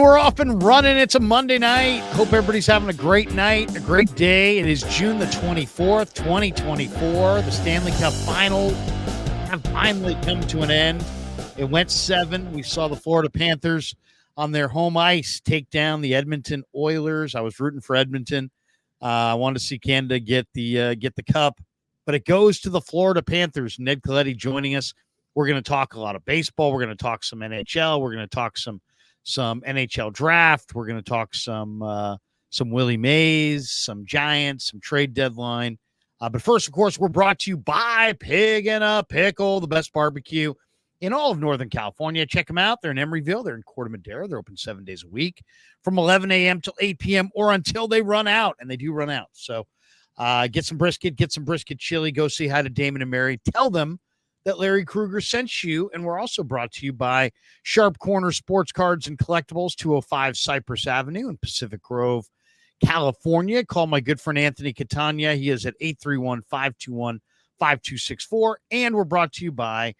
we're off and running. It's a Monday night. Hope everybody's having a great night, a great day. It is June the 24th, 2024. The Stanley Cup Finals have finally come to an end. It went 7. We saw the Florida Panthers on their home ice take down the Edmonton Oilers. I was rooting for Edmonton. I wanted to see Canada get the cup, but it goes to the Florida Panthers. Ned Colletti joining us. We're going to talk a lot of baseball. We're going to talk some NHL. We're going to talk some NHL draft. We're going to talk some Willie Mays, some Giants, some trade deadline. But first, of course, we're brought to you by Pig and a Pickle, the best barbecue in all of Northern California. Check them out. They're in Emeryville. They're in Corte Madera. They're open 7 days a week from 11 a.m. till 8 p.m. or until they run out, and they do run out. So get some brisket chili. Go say hi to Damon and Mary. Tell them that Larry Krueger sent you. And we're also brought to you by Sharp Corner Sports Cards and Collectibles, 205 Cypress Avenue in Pacific Grove, California. Call my good friend Anthony Catania. He is at 831-521-5264. And we're brought to you by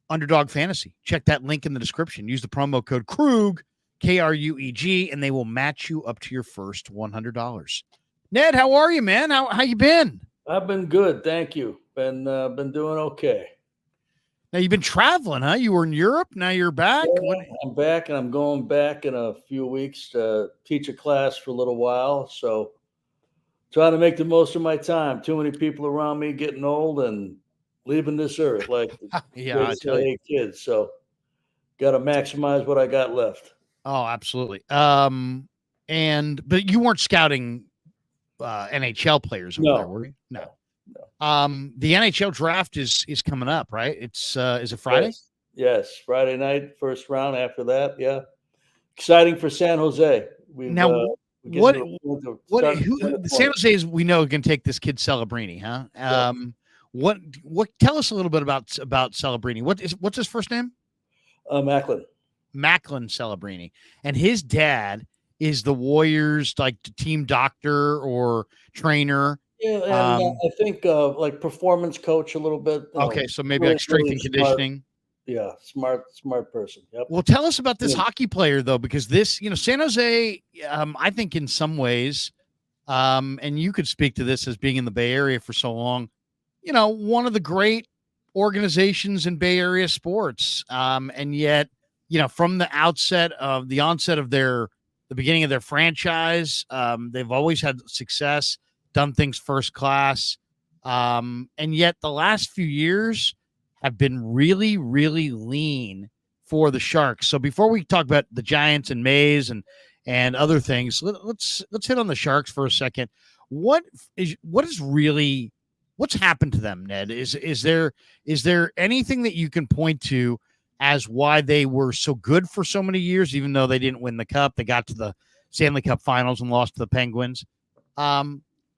Underdog Fantasy. Check that link in the description. Use the promo code KRUEG, KRUEG, and they will match you up to your first $100. Ned, how are you, man? How you been? I've been good, thank you. Been doing okay. Now you've been traveling, huh? You were in Europe. Now you're back. Yeah, I'm back, and I'm going back in a few weeks to teach a class for a little while. So, trying to make the most of my time. Too many people around me getting old and leaving this earth, like yeah, I tell you, kids. So, got to maximize what I got left. Oh, absolutely. But you weren't scouting NHL players over there, were you? No. The NHL draft is coming up, right? It's is it Friday? Yes, Friday night, first round. After that, yeah, exciting for San Jose. San Jose is, we know, can take this kid Celebrini, huh? Yeah. What tell us a little bit about Celebrini. What's his first name? Macklin Celebrini, and his dad is the Warriors like the team doctor or trainer. Yeah, and I think like performance coach a little bit. Okay, so maybe really, like strength really and conditioning. Yeah, smart person. Yep. Well, tell us about this hockey player though, because this, San Jose, I think in some ways, and you could speak to this as being in the Bay Area for so long, one of the great organizations in Bay Area sports, and yet, from the onset of the beginning of their franchise, they've always had success. Done things first class. And yet the last few years have been really, really lean for the Sharks. So before we talk about the Giants and Mays and other things, let's hit on the Sharks for a second. What's happened to them, Ned? Is there anything that you can point to as why they were so good for so many years, even though they didn't win the cup? They got to the Stanley Cup Finals and lost to the Penguins.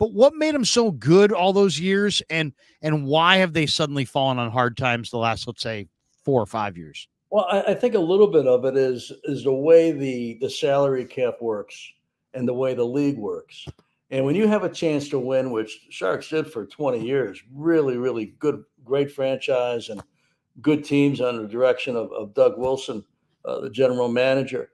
But what made them so good all those years, and why have they suddenly fallen on hard times the last, let's say, 4 or 5 years? Well, I think a little bit of it is the way the salary cap works and the way the league works. And when you have a chance to win, which the Sharks did for 20 years, really, really good, great franchise and good teams under the direction of Doug Wilson, the general manager,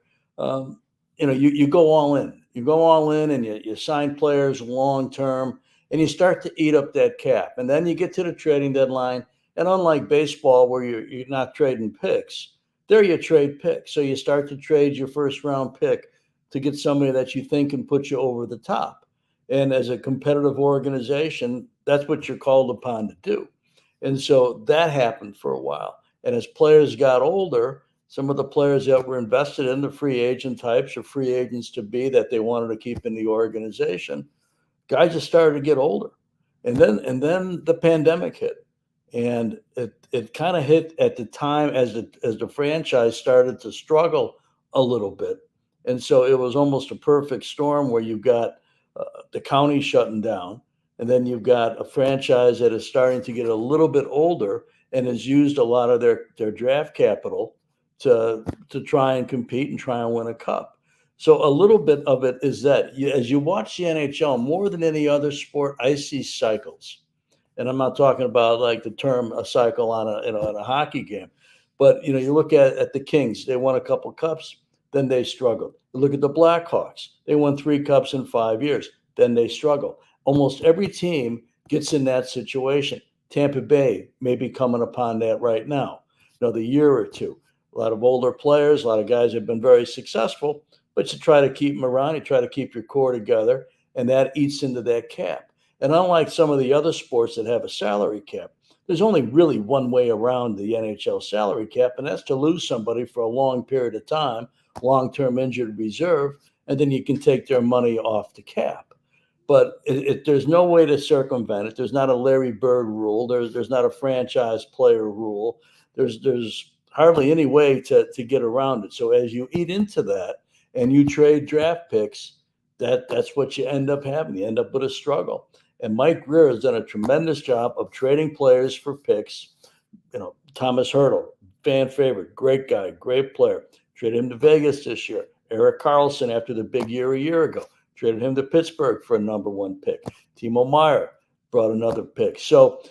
you go all in. You go all in and you sign players long term, and you start to eat up that cap. And then you get to the trading deadline. And unlike baseball, where you're not trading picks, there you trade picks. So you start to trade your first round pick to get somebody that you think can put you over the top. And as a competitive organization, that's what you're called upon to do. And so that happened for a while. And as players got older, some of the players that were invested in, the free agent types or free agents to be that they wanted to keep in the organization, guys just started to get older. And then the pandemic hit. And it kind of hit at the time as the franchise started to struggle a little bit. And so it was almost a perfect storm where you've got the county shutting down, and then you've got a franchise that is starting to get a little bit older and has used a lot of their draft capital to try and compete and try and win a cup. So a little bit of it is that as you watch the NHL, more than any other sport, I see cycles. And I'm not talking about like the term a cycle on a hockey game, But, you look at the Kings, they won a couple cups, then they struggled. You look at the Blackhawks, they won 3 cups in 5 years, then they struggle. Almost every team gets in that situation. Tampa Bay may be coming upon that right now, another year or two. A lot of older players, a lot of guys have been very successful, but you try to keep them around, you try to keep your core together, and that eats into that cap. And unlike some of the other sports that have a salary cap, there's only really one way around the NHL salary cap, and that's to lose somebody for a long period of time, long-term injured reserve, and then you can take their money off the cap. But there's no way to circumvent it. There's not a Larry Bird rule. There's not a franchise player rule. There's hardly any way to get around it. So as you eat into that and you trade draft picks, that's what you end up having. You end up with a struggle. And Mike Greer has done a tremendous job of trading players for picks. Thomas Hertel, fan favorite, great guy, great player. Traded him to Vegas this year. Erik Karlsson after the big year a year ago. Traded him to Pittsburgh for a #1 pick. Timo Meier brought another pick. So,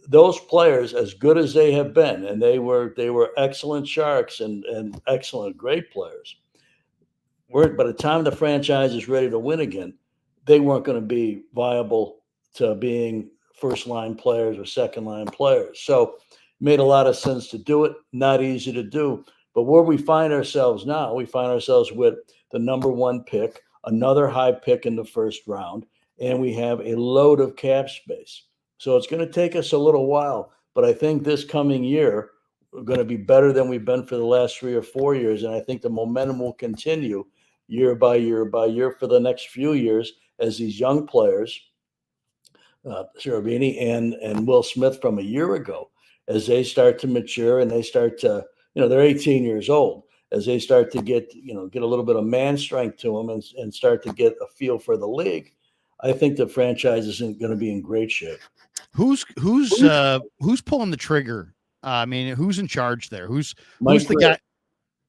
those players, as good as they have been, and they were excellent Sharks and excellent, great players. By the time the franchise is ready to win again, they weren't going to be viable to being first-line players or second-line players. So it made a lot of sense to do it. Not easy to do. But where we find ourselves now, we find ourselves with the #1 pick, another high pick in the first round, and we have a load of cap space. So it's going to take us a little while, but I think this coming year, we're going to be better than we've been for the last 3 or 4 years, and I think the momentum will continue year by year by year for the next few years as these young players, celebrini and Will Smith from a year ago, as they start to mature and they start to, they're 18 years old, as they start to get a little bit of man strength to them and start to get a feel for the league, I think the franchise is going to be in great shape. Who's pulling the trigger? Who's in charge there? Who's the guy?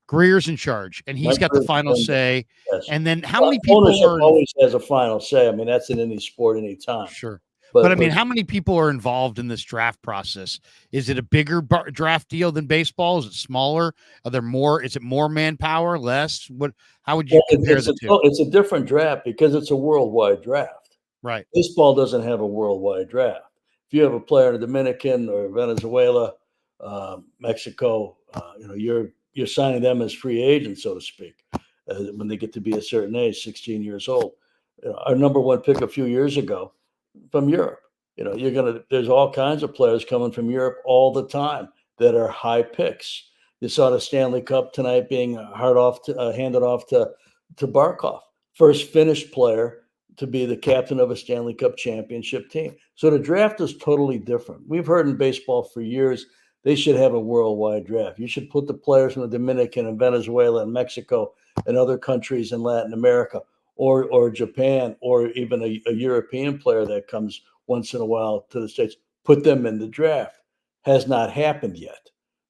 Greer's in charge, and he's got the final say. Yes. And then how many people always has a final say? That's in any sport, any time. Sure. But how many people are involved in this draft process? Is it a bigger draft deal than baseball? Is it smaller? Are there more? Is it more manpower, less? How would you compare the two? It's a different draft because it's a worldwide draft. Right. Baseball doesn't have a worldwide draft. If you have a player in the Dominican or Venezuela, Mexico, you're signing them as free agents, so to speak, when they get to be a certain age, 16 years old. Our #1 pick a few years ago from Europe. There's all kinds of players coming from Europe all the time that are high picks. You saw the Stanley Cup tonight being handed off to Barkov, first Finnish player to be the captain of a Stanley Cup championship team. So the draft is totally different. We've heard in baseball for years they should have a worldwide draft. You should put the players from the Dominican and Venezuela and Mexico and other countries in Latin America or Japan or even a European player that comes once in a while to the States, put them in the draft. Has not happened yet.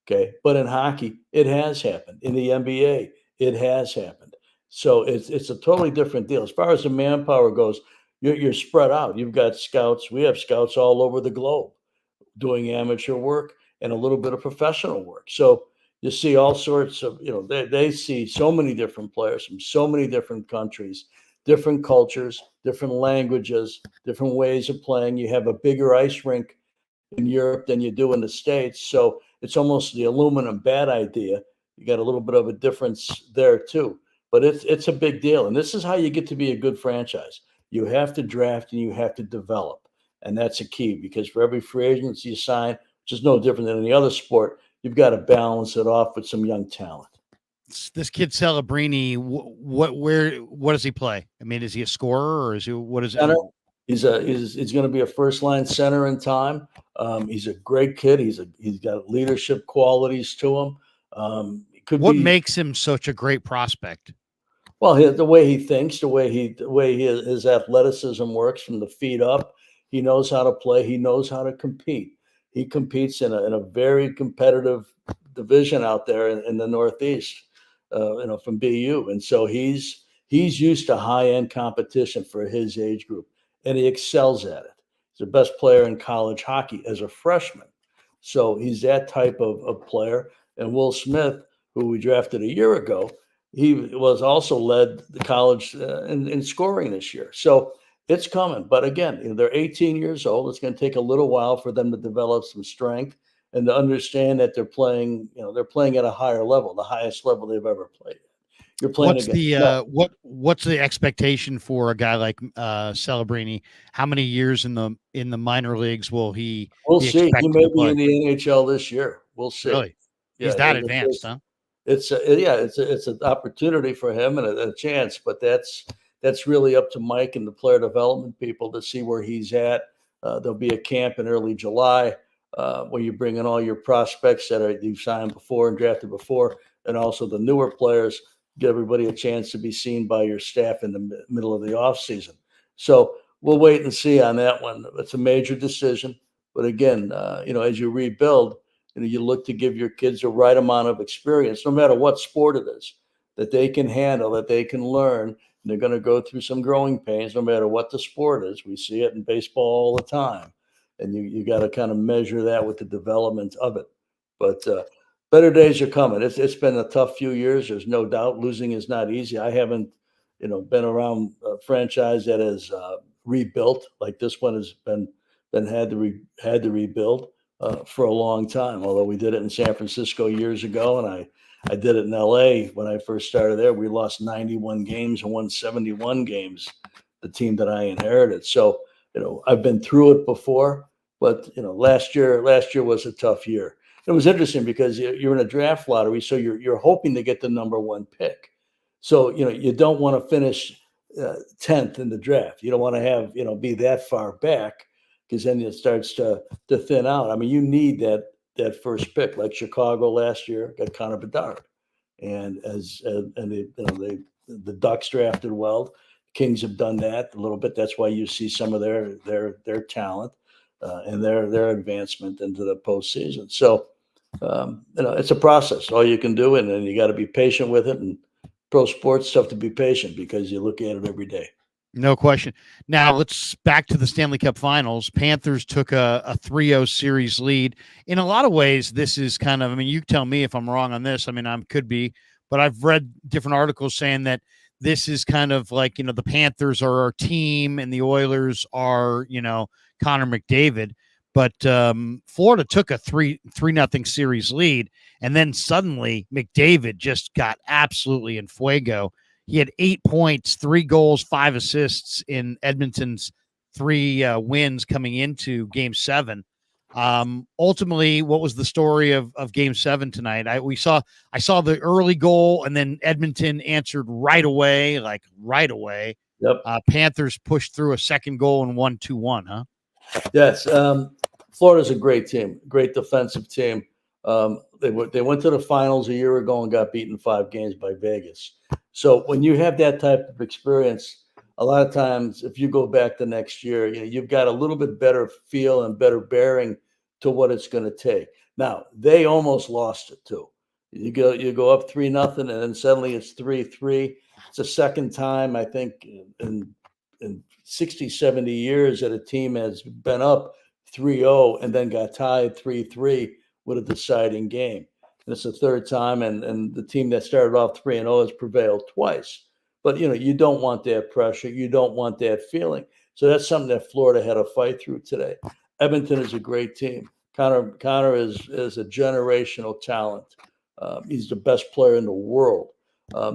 Okay. But in hockey, it has happened. In the NBA, it has happened. So it's a totally different deal. As far as the manpower goes, you're spread out. You've got scouts. We have scouts all over the globe doing amateur work and a little bit of professional work. So you see all sorts of, they see so many different players from so many different countries, different cultures, different languages, different ways of playing. You have a bigger ice rink in Europe than you do in the States. So it's almost the aluminum bat idea. You got a little bit of a difference there too. But it's a big deal. And this is how you get to be a good franchise. You have to draft and you have to develop. And that's a key because for every free agency you sign, which is no different than any other sport, you've got to balance it off with some young talent. This kid Celebrini, what does he play? Is he a scorer or what is it? He's going to be a first-line center in time. He's a great kid. He's got leadership qualities to him. What makes him such a great prospect? Well, the way he thinks, the way his athleticism works from the feet up. He knows how to play. He knows how to compete. He competes in a very competitive division out there in the Northeast, from BU, and so he's used to high-end competition for his age group, and he excels at it. He's the best player in college hockey as a freshman, so he's that type of player. And Will Smith, who we drafted a year ago, he was also led the college in scoring this year. So it's coming. But again, they're 18 years old. It's going to take a little while for them to develop some strength and to understand that they're playing at a higher level, the highest level they've ever played. You're playing What's against the what's the expectation for a guy like Celebrini? How many years in the minor leagues will he We'll be see. He expected may to be play? in the NHL this year. We'll see. Really? He's Yeah, that advanced, huh? it's an opportunity for him and a chance, but that's really up to Mike and the player development people to see where he's at. There'll be a camp in early July where you bring in all your prospects that you've signed before and drafted before, and also the newer players. Give everybody a chance to be seen by your staff in the middle of the offseason. So we'll wait and see on that one. It's a major decision, but again, as you rebuild, you look to give your kids the right amount of experience, no matter what sport it is, that they can handle, that they can learn. And they're going to go through some growing pains, no matter what the sport is. We see it in baseball all the time, and you got to kind of measure that with the development of it. But better days are coming. It's been a tough few years. There's no doubt. Losing is not easy. I haven't, been around a franchise that has rebuilt like this one has been had to rebuild for a long time. Although we did it in San Francisco years ago, and I did it in LA when I first started there. We lost 91 games and won 71 games, the team that I inherited. So, I've been through it before, but last year was a tough year. It was interesting because you're in a draft lottery, so you're hoping to get the number one pick. So, you don't want to finish 10th in the draft. You don't want to have, be that far back, because then it starts to thin out. I mean, you need that first pick, like Chicago last year got Connor Bedard, and the Ducks drafted well. Kings have done that a little bit. That's why you see some of their talent and their advancement into the postseason. So it's a process. All you can do, and then you got to be patient with it. And pro sports, tough to be patient because you look at it every day. No question. Now let's back to the Stanley Cup Finals. Panthers took a 3-0 series lead. In a lot of ways, this is kind of, I mean, you tell me if I'm wrong on this. I mean, I could be, but I've read different articles saying that this is kind of like, the Panthers are our team and the Oilers are, Connor McDavid. But Florida took a 3-0 series lead, and then suddenly McDavid just got absolutely in fuego. He had 8 points, 3 goals, 5 assists in Edmonton's 3 wins coming into Game 7. Ultimately, what was the story of Game 7 tonight? I saw the early goal, and then Edmonton answered right away. Yep. Panthers pushed through a second goal and won 2-1, huh? Yes. Florida's a great team, great defensive team. They went to the finals a year ago and got beaten 5 games by Vegas. So when you have that type of experience, a lot of times, if you go back the next year, you've got a little bit better feel and better bearing to what it's going to take. Now, they almost lost it too. You go up 3-0, and then suddenly it's 3-3. It's the second time, I think, in 60, 70 years that a team has been up 3-0 and then got tied 3-3 with a deciding game. And it's the third time, and the team that started off 3-0 has prevailed twice. But, you don't want that pressure. You don't want that feeling. So that's something that Florida had to fight through today. Edmonton is a great team. Connor is a generational talent. He's the best player in the world.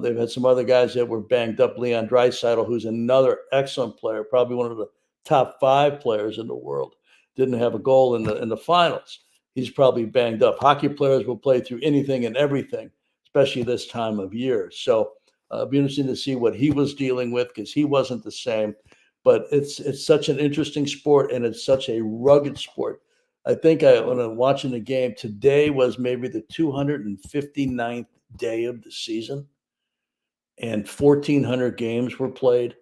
They've had some other guys that were banged up. Leon Draisaitl, who's another excellent player, probably one of the top 5 players in the world, didn't have a goal in the finals. He's probably banged up. Hockey players will play through anything and everything, especially this time of year. So it'll be interesting to see what he was dealing with, because he wasn't the same. But it's such an interesting sport, and it's such a rugged sport. I think when I'm watching the game, today was maybe the 259th day of the season, and 1,400 games were played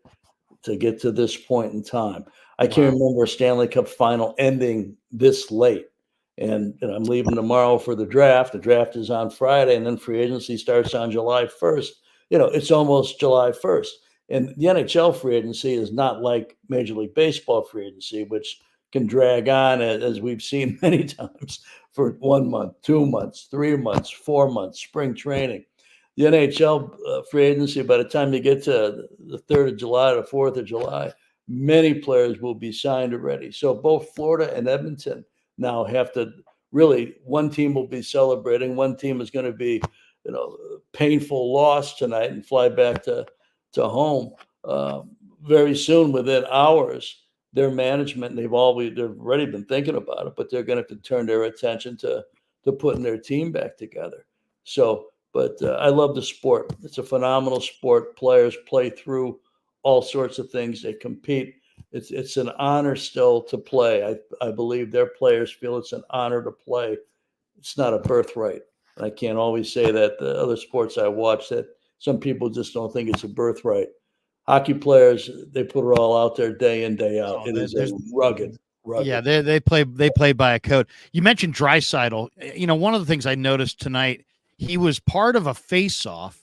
to get to this point in time. I can't remember a Stanley Cup final ending this late. And I'm leaving tomorrow for the draft. The draft is on Friday, and then free agency starts on July 1st. It's almost July 1st. And the NHL free agency is not like Major League Baseball free agency, which can drag on, as we've seen many times, for 1 month, 2 months, 3 months, 4 months, spring training. The NHL free agency, by the time you get to the 3rd of July, the 4th of July, many players will be signed already. So both Florida and Edmonton now have to really, one team will be celebrating, one team is going to be, painful loss tonight and fly back to home very soon, within hours. Their management, they've already been thinking about it, but they're going to have to turn their attention to putting their team back together. So, but I love the sport. It's a phenomenal sport. Players play through all sorts of things. They compete. It's an honor still to play. I believe their players feel it's an honor to play. It's not a birthright. And I can't always say that the other sports I watch, that some people just don't think it's a birthright. Hockey players, they put it all out there day in, day out. It is a rugged. Yeah, they play by a code. You mentioned Draisaitl. One of the things I noticed tonight, he was part of a face-off.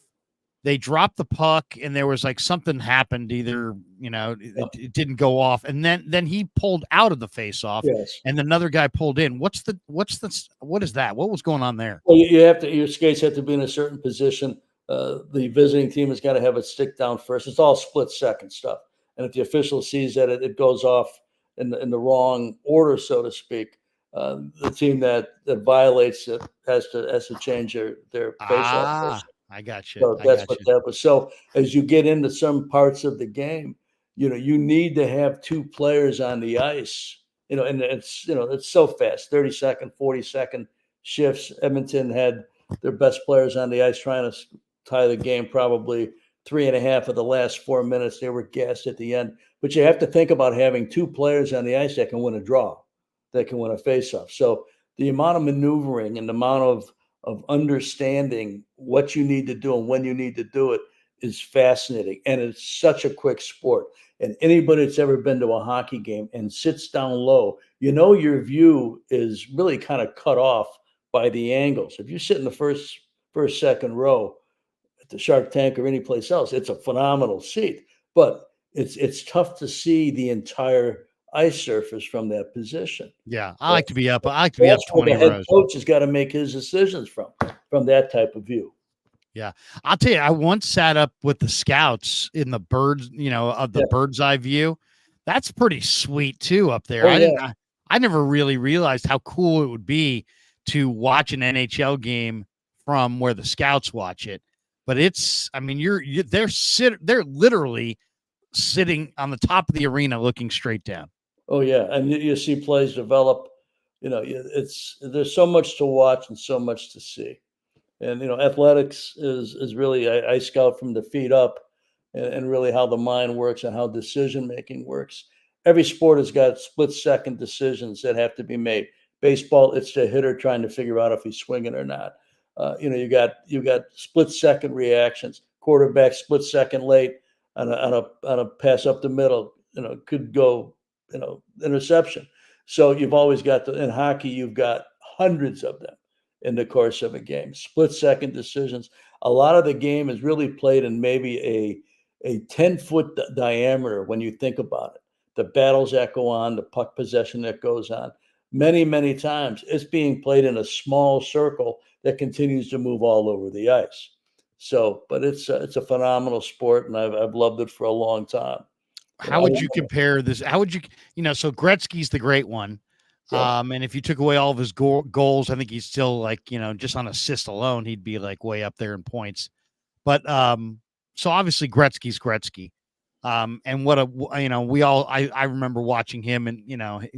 They dropped the puck, and there was like something happened. Either it didn't go off, and then he pulled out of the face-off, Yes. and another guy pulled in. What is that? What was going on there? Well, your skates have to be in a certain position. The visiting team has got to have it stick down first. It's all split second stuff, and if the official sees that it goes off in the wrong order, so to speak, the team that violates it has to change their face-off. I got you. So that's what that was. So as you get into some parts of the game, you need to have two players on the ice, and it's so fast, 30-second, 40-second shifts. Edmonton had their best players on the ice trying to tie the game, probably 3.5 of the last 4 minutes. They were gassed at the end. But you have to think about having two players on the ice that can win a draw, that can win a faceoff. So the amount of maneuvering and the amount of understanding what you need to do and when you need to do it is fascinating. And it's such a quick sport. And anybody that's ever been to a hockey game and sits down low, your view is really kind of cut off by the angles. If you sit in the first, second row at the Shark Tank or any place else, it's a phenomenal seat. But it's tough to see the entire ice surface from that position. Yeah, I like to be up. I like to be up 20 rows. The head rows. coach has got to make his decisions from that type of view. Yeah, I'll tell you, I once sat up with the scouts in the birds, of the bird's eye view. That's pretty sweet too up there. I never really realized how cool it would be to watch an NHL game from where the scouts watch it. But they're literally sitting on the top of the arena looking straight down. Oh yeah, and you see plays develop. There's so much to watch and so much to see. And athletics is really I scout from the feet up, and really how the mind works and how decision making works. Every sport has got split second decisions that have to be made. Baseball, it's the hitter trying to figure out if he's swinging or not. You got split second reactions. Quarterback split second late on a pass up the middle. Could go interception. So you've always got in hockey, you've got hundreds of them in the course of a game. Split second decisions. A lot of the game is really played in maybe a 10-foot diameter when you think about it. The battles that go on, the puck possession that goes on. Many, many times it's being played in a small circle that continues to move all over the ice. So, but it's a phenomenal sport, and I've loved it for a long time. How would you compare this? How would you, so Gretzky's the great one. Yeah. And if you took away all of his goals, I think he's still just on assists alone, he'd be like way up there in points. But so obviously Gretzky's Gretzky. And what I remember watching him and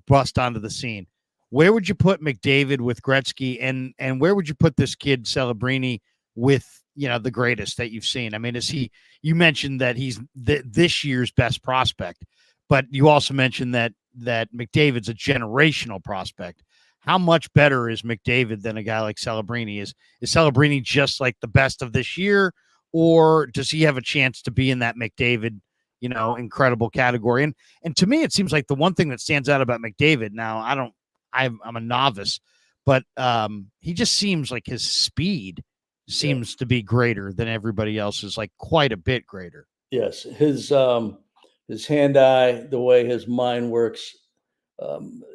bust onto the scene. Where would you put McDavid with Gretzky, and where would you put this kid Celebrini with the greatest that you've seen? I mean, you mentioned that he's this year's best prospect, but you also mentioned that McDavid's a generational prospect. How much better is McDavid than a guy like Celebrini? Is Celebrini just like the best of this year, or does he have a chance to be in that McDavid, incredible category? And to me, it seems like the one thing that stands out about McDavid, now I'm a novice, but he just seems like his speed seems to be greater than everybody else's, like quite a bit greater. Yes, his hand-eye, the way his mind works,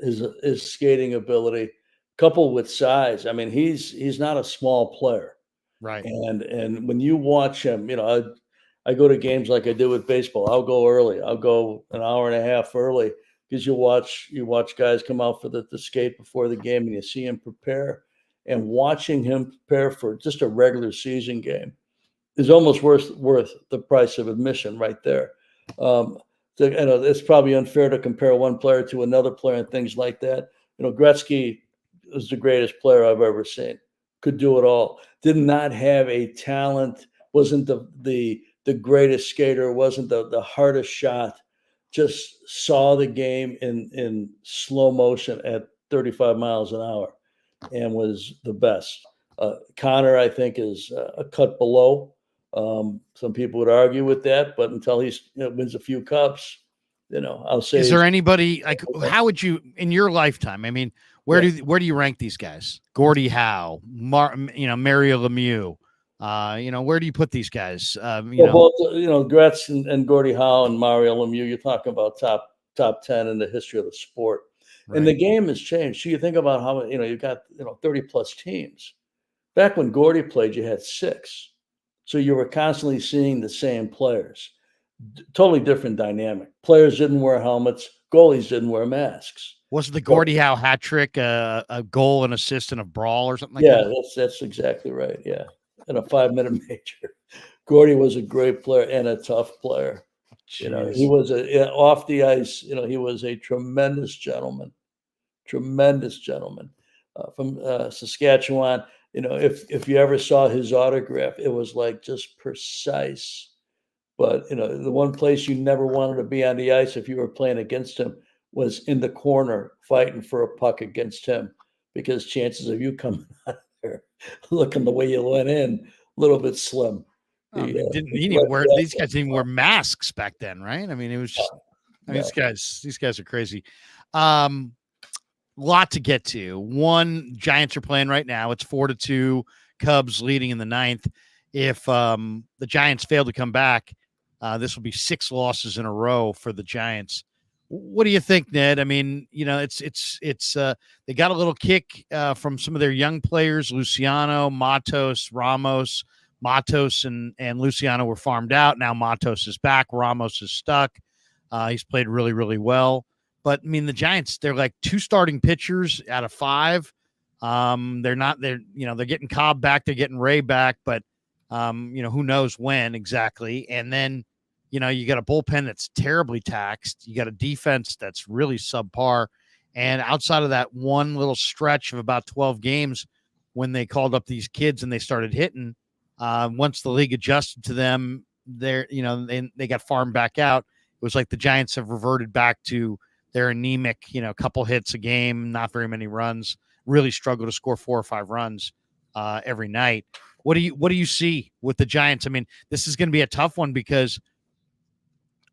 his skating ability, coupled with size. I mean, he's not a small player. Right. And when you watch him, I go to games like I do with baseball. I'll go early. I'll go an hour and a half early because you watch guys come out for the skate before the game, and you see him prepare. And watching him prepare for just a regular season game is almost worth the price of admission right there. So, it's probably unfair to compare one player to another player and things like that. Gretzky was the greatest player I've ever seen. Could do it all. Did not have a talent. Wasn't the greatest skater. Wasn't the hardest shot. Just saw the game in slow motion at 35 miles an hour, and was the best. Connor, I think, is a cut below. Some people would argue with that, but until he wins a few cups, I'll say. Is there anybody like? How would you, in your lifetime? I mean, where do you rank these guys? Gordie Howe, Mario Lemieux. Where do you put these guys? Both Gretz and Gordie Howe and Mario Lemieux. You're talking about top 10 in the history of the sport, right. And the game has changed. So you think about how you got 30 plus teams. Back when Gordie played, you had 6. So you were constantly seeing the same players. Totally different dynamic. Players didn't wear helmets. Goalies didn't wear masks. Was the Gordie Howe hat trick a goal and assist in a brawl or something like that? Yeah, that's exactly right. Yeah, in a 5-minute major. Gordie was a great player and a tough player. Jeez. He was off the ice. He was a tremendous gentleman. Tremendous gentleman from Saskatchewan. If you ever saw his autograph, it was like just precise. But the one place you never wanted to be on the ice if you were playing against him was in the corner fighting for a puck against him, because chances of you coming out there looking the way you went in, a little bit slim. These guys didn't even wear masks back then, right? I mean, it was just. These guys are crazy. Lot to get to. One, Giants are playing right now. It's 4-2. Cubs leading in the 9th. If the Giants fail to come back, this will be 6 losses in a row for the Giants. What do you think, Ned? I mean, it's they got a little kick from some of their young players, Luciano, Matos, Ramos. Matos and Luciano were farmed out. Now Matos is back. Ramos is stuck. He's played really, really well. But I mean, the Giants, they're like 2 starting pitchers out of 5. They're getting Cobb back, they're getting Ray back, but who knows when exactly. And then, you got a bullpen that's terribly taxed. You got a defense that's really subpar. And outside of that one little stretch of about 12 games when they called up these kids and they started hitting, once the league adjusted to them, they got farmed back out. It was like the Giants have reverted back to their anemic, couple hits a game, not very many runs, really struggle to score 4 or 5 runs every night. What do you see with the Giants? I mean, this is going to be a tough one because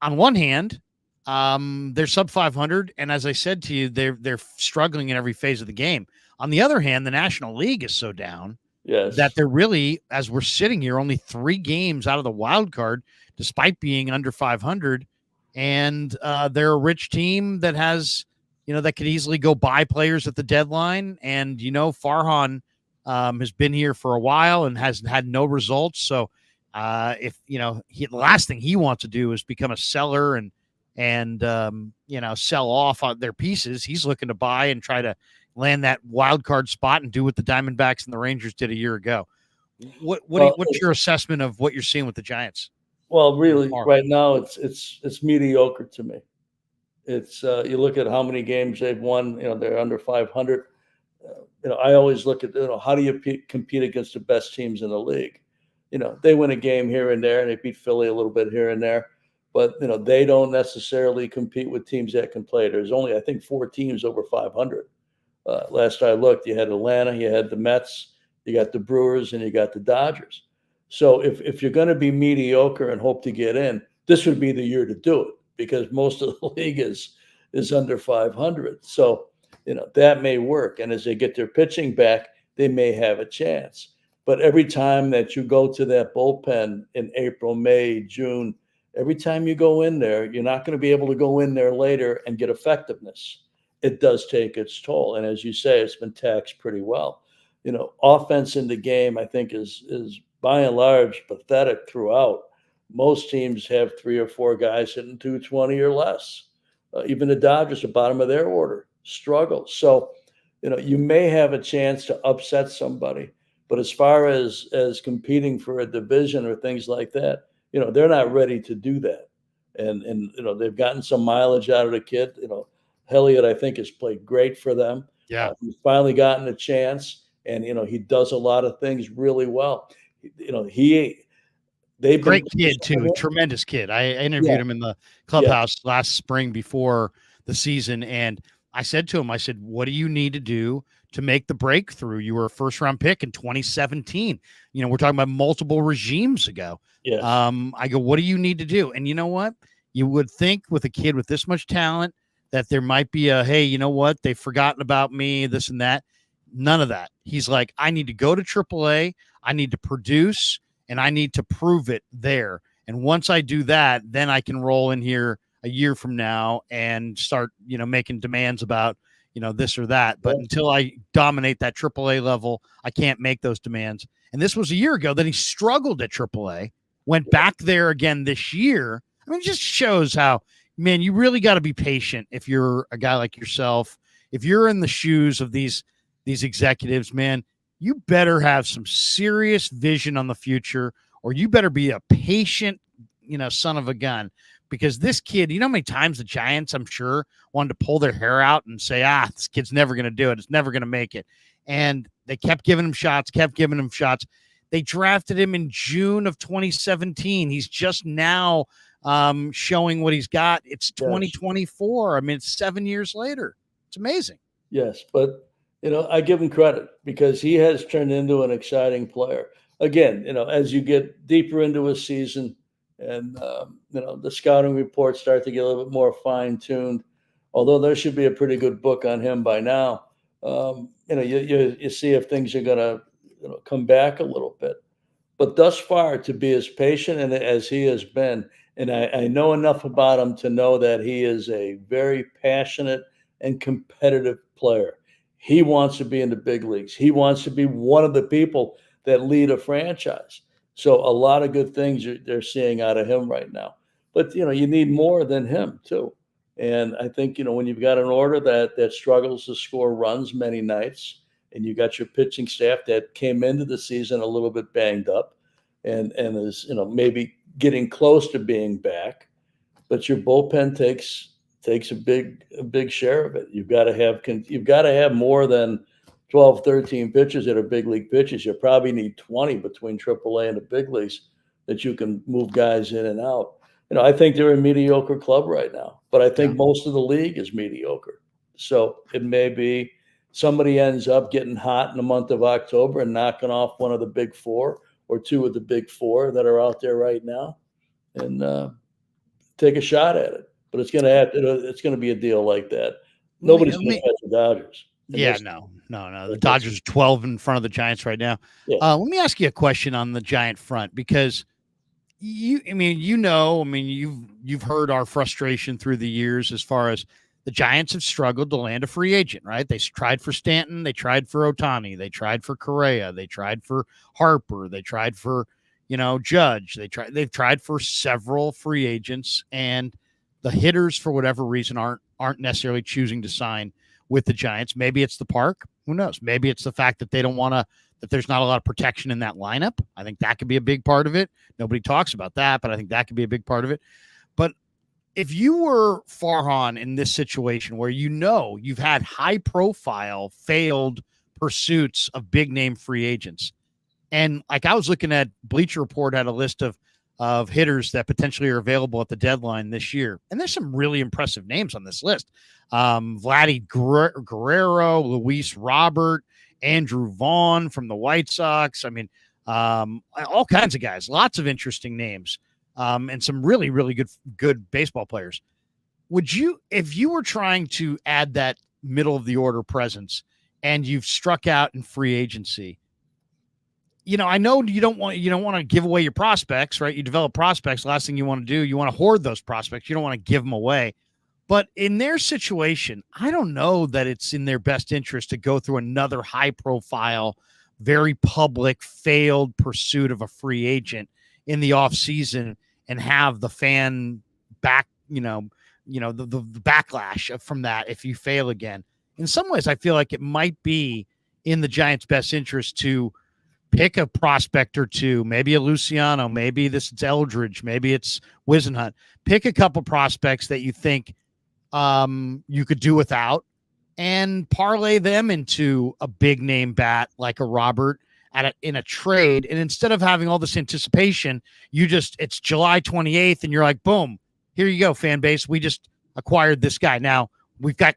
on one hand, they're sub 500. And as I said to you, they're struggling in every phase of the game. On the other hand, the National League is so down that they're really, as we're sitting here, only 3 games out of the wild card, despite being under 500. And they're a rich team that has, that could easily go buy players at the deadline. And, Farhan has been here for a while and has had no results. So if, the last thing he wants to do is become a seller and sell off on their pieces. He's looking to buy and try to land that wild card spot and do what the Diamondbacks and the Rangers did a year ago. What's your assessment of what you're seeing with the Giants? Well, really, right now it's mediocre to me. It's you look at how many games they've won. They're under 500. I always look at how do you compete against the best teams in the league? They win a game here and there, and they beat Philly a little bit here and there, but they don't necessarily compete with teams that can play. There's only, I think, 4 teams over 500. Last I looked, you had Atlanta, you had the Mets, you got the Brewers, and you got the Dodgers. So if you're going to be mediocre and hope to get in, this would be the year to do it, because most of the league is under 500. So, that may work. And as they get their pitching back, they may have a chance. But every time that you go to that bullpen in April, May, June, every time you go in there, you're not going to be able to go in there later and get effectiveness. it does take its toll. And as you say, it's been taxed pretty well. Offense in the game, I think, is by and large pathetic throughout. Most teams have 3 or 4 guys hitting 220 or less. Even the Dodgers, the bottom of their order, struggle. So, you may have a chance to upset somebody, but as far as competing for a division or things like that, they're not ready to do that. And they've gotten some mileage out of the kid. Elliott, I think, has played great for them. Yeah. He's finally gotten a chance, and he does a lot of things really well. Great kid too, tremendous kid. I interviewed him in the clubhouse last spring before the season, and I said to him, what do you need to do to make the breakthrough? You were a first-round pick in 2017. We're talking about multiple regimes ago. Yes. I go, what do you need to do? And you know what? You would think with a kid with this much talent that there might be hey, you know what? They've forgotten about me, this and that. None of that. He's like, I need to go to AAA. I need to produce, and I need to prove it there. And once I do that, then I can roll in here a year from now and start, making demands about, this or that. But until I dominate that AAA level, I can't make those demands. And this was a year ago that he struggled at AAA, went back there again this year. I mean, it just shows how, man, you really got to be patient if you're a guy like yourself. If you're in the shoes of these executives, man, you better have some serious vision on the future, or you better be a patient, son of a gun. Because this kid, how many times the Giants, I'm sure, wanted to pull their hair out and say, this kid's never going to do it. It's never going to make it. And they kept giving him shots. They drafted him in June of 2017. He's just now showing what he's got. It's 2024. I mean, it's 7 years later. It's amazing. Yes, but, I give him credit because he has turned into an exciting player. Again, as you get deeper into a season, and, the scouting reports start to get a little bit more fine-tuned, although there should be a pretty good book on him by now. You see if things are going to come back a little bit. But thus far, to be as patient and as he has been, and I know enough about him to know that he is a very passionate and competitive player. He wants to be in the big leagues. He wants to be one of the people that lead a franchise. So a lot of good things they're seeing out of him right now. But, you need more than him, too. And I think, when you've got an order that struggles to score runs many nights, and you got your pitching staff that came into the season a little bit banged up and is, maybe getting close to being back, but your bullpen takes a big share of it. You've got to have more than 12, 13 pitchers that are big league pitchers. You probably need 20 between AAA and the big leagues that you can move guys in and out. I think they're a mediocre club right now, but I think most of the league is mediocre. So it may be somebody ends up getting hot in the month of October and knocking off one of the big 4 or 2 of the big 4 that are out there right now and take a shot at it. But it's going to be a deal like that. Nobody's going to catch the Dodgers. Yeah, no. The Dodgers are 12 in front of the Giants right now. Yeah. Let me ask you a question on the Giant front, because you've heard our frustration through the years as far as the Giants have struggled to land a free agent, right? They tried for Stanton, they tried for Ohtani, they tried for Correa, they tried for Harper, they tried for, Judge. They've tried for several free agents, and the hitters, for whatever reason, aren't necessarily choosing to sign with the Giants. Maybe it's the park. Who knows? Maybe it's the fact that they don't want to, that there's not a lot of protection in that lineup. I think that could be a big part of it. Nobody talks about that, but I think that could be a big part of it. But if you were Farhan in this situation where you've had high profile failed pursuits of big name free agents, and like I was looking at Bleacher Report had a list of hitters that potentially are available at the deadline this year. And there's some really impressive names on this list. Vladdy Guerrero, Luis Robert, Andrew Vaughn from the White Sox. I mean, all kinds of guys, lots of interesting names, and some really, really good baseball players. Would you, if you were trying to add that middle of the order presence and you've struck out in free agency, I know you don't want to give away your prospects, right? You develop prospects. Last thing you want to do, you want to hoard those prospects. You don't want to give them away. But in their situation, I don't know that it's in their best interest to go through another high profile, very public, failed pursuit of a free agent in the offseason and have the fan back, the backlash from that if you fail again. In some ways, I feel like it might be in the Giants' best interest to pick a prospect or two, maybe a Luciano, maybe it's Eldridge, maybe it's Wisenhunt. Pick a couple prospects that you think you could do without and parlay them into a big name bat like a Robert in a trade. And instead of having all this anticipation, it's July 28th and you're like, boom, here you go, fan base. We just acquired this guy. Now we've got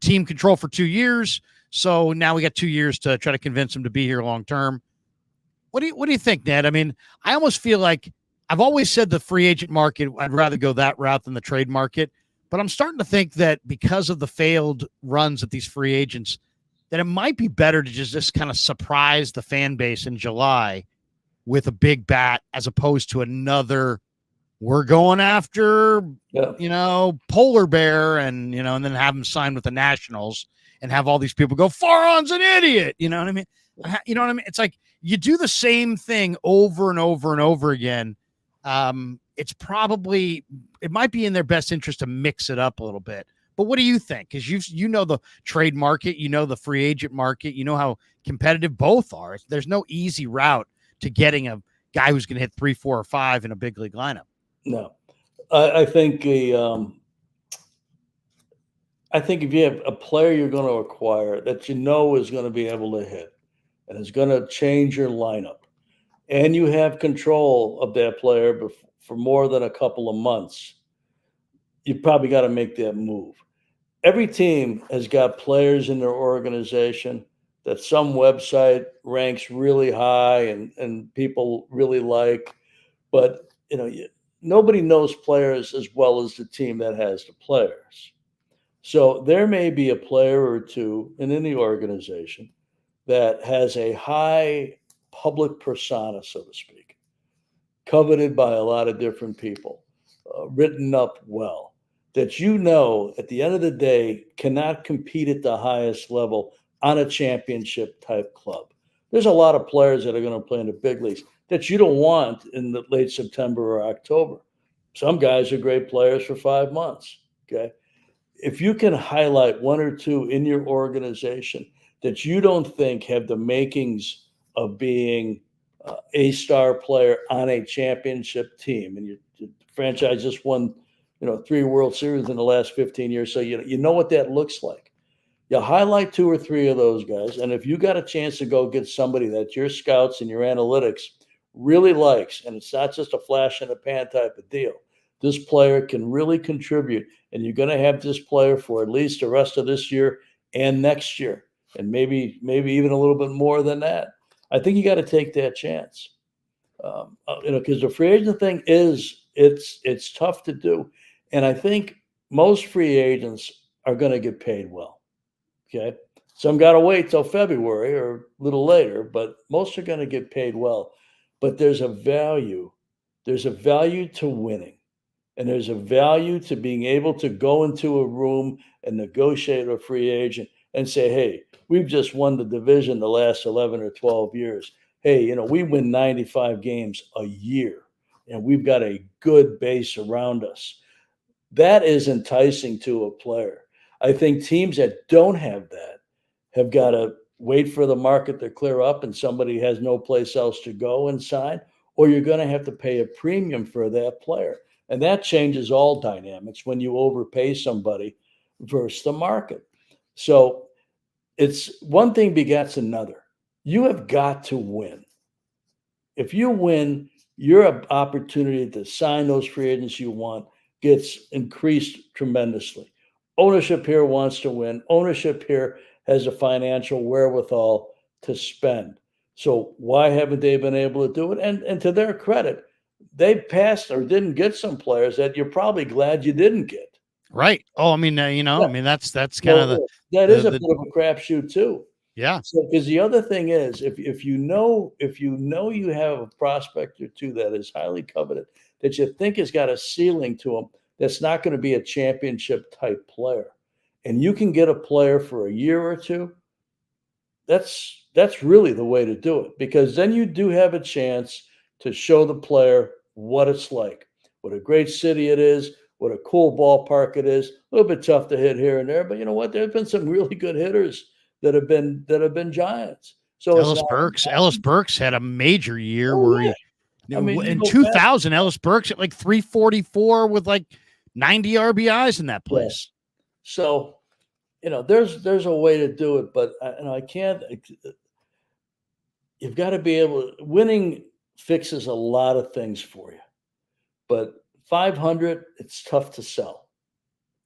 team control for 2 years. So now we got 2 years to try to convince him to be here long term. What do you think, Ned? I mean, I almost feel like I've always said the free agent market, I'd rather go that route than the trade market. But I'm starting to think that because of the failed runs at these free agents, that it might be better to just kind of surprise the fan base in July with a big bat as opposed to another, we're going after, polar bear and then have them sign with the Nationals and have all these people go, Farhan's an idiot. You know what I mean? It's like you do the same thing over and over and over again. It might be in their best interest to mix it up a little bit. But what do you think? Because you know the trade market, the free agent market, how competitive both are. There's no easy route to getting a guy who's going to hit 3, 4, or 5 in a big league lineup. No, I think if you have a player you're going to acquire that is going to be able to hit and is going to change your lineup, and you have control of that player for more than a couple of months, you probably got to make that move. Every team has got players in their organization that some website ranks really high and people really like, but nobody knows players as well as the team that has the players. So there may be a player or two in any organization that has a high public persona, so to speak, coveted by a lot of different people, written up well, that at the end of the day cannot compete at the highest level on a championship type club. There's a lot of players that are going to play in the big leagues that you don't want in the late September or October. Some guys are great players for 5 months. Okay. If you can highlight one or two in your organization that you don't think have the makings of being a star player on a championship team, and your franchise just won, 3 World Series in the last 15 years, so you know what that looks like. You highlight 2 or 3 of those guys, and if you got a chance to go get somebody that your scouts and your analytics really likes, and it's not just a flash in the pan type of deal, this player can really contribute, and you're going to have this player for at least the rest of this year and next year, and maybe even a little bit more than that. I think you got to take that chance, because the free agent thing it's tough to do, and I think most free agents are going to get paid well. Okay, some got to wait till February or a little later, but most are going to get paid well. But there's a value to winning, and there's a value to being able to go into a room and negotiate with a free agent and say, hey, we've just won the division the last 11 or 12 years. Hey, we win 95 games a year, and we've got a good base around us. That is enticing to a player. I think teams that don't have that have got to wait for the market to clear up and somebody has no place else to go and sign, or you're going to have to pay a premium for that player. And that changes all dynamics when you overpay somebody versus the market. So it's one thing begets another. You have got to win. If you win, your opportunity to sign those free agents you want gets increased tremendously. Ownership here wants to win. Ownership here has a financial wherewithal to spend. So why haven't they been able to do it? And to their credit, they passed or didn't get some players that you're probably glad you didn't get. Right. Oh, I mean, that's kind of that is a bit of a crapshoot too. Yeah. So because the other thing is, if you know you have a prospect or two that is highly coveted that you think has got a ceiling to them, that's not going to be a championship type player. And you can get a player for a year or two. That's really the way to do it, because then you do have a chance to show the player what it's like, what a great city it is, what a cool ballpark it is. A little bit tough to hit here and there, but you know what? There have been some really good hitters that have been Giants. So it's not. Ellis Burks had a major year Oh, where yeah. he I mean, you in go back. 2000, Ellis Burks at like 344 with like 90 RBIs in that place. So, there's a way to do it, but I can't. You've got to be able. Winning fixes a lot of things for you, but 500, it's tough to sell.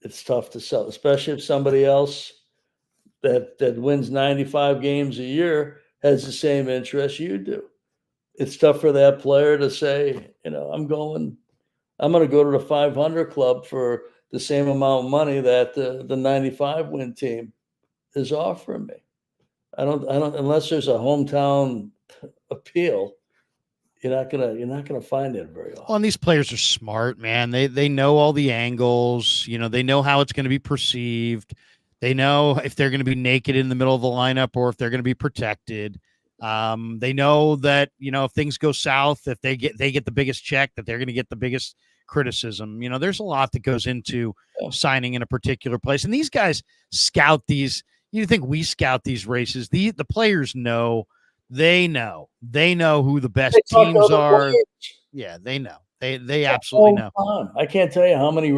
It's tough to sell, especially if somebody else that wins 95 games a year has the same interest you do. It's tough for that player to say, I'm going to go to the 500 club for the same amount of money that the 95 win team is offering me. I don't unless there's a hometown appeal, you're not gonna find it very often. Well, and these players are smart, man. They know all the angles. They know how it's going to be perceived. They know if they're going to be naked in the middle of the lineup or if they're going to be protected. They know that if things go south, if they get the biggest check, that they're going to get the biggest criticism. There's a lot that goes into signing in a particular place, and these guys scout these. You think we scout these races? The players know. They know who the best teams are. Yeah, they know. They absolutely know. I can't tell you how many.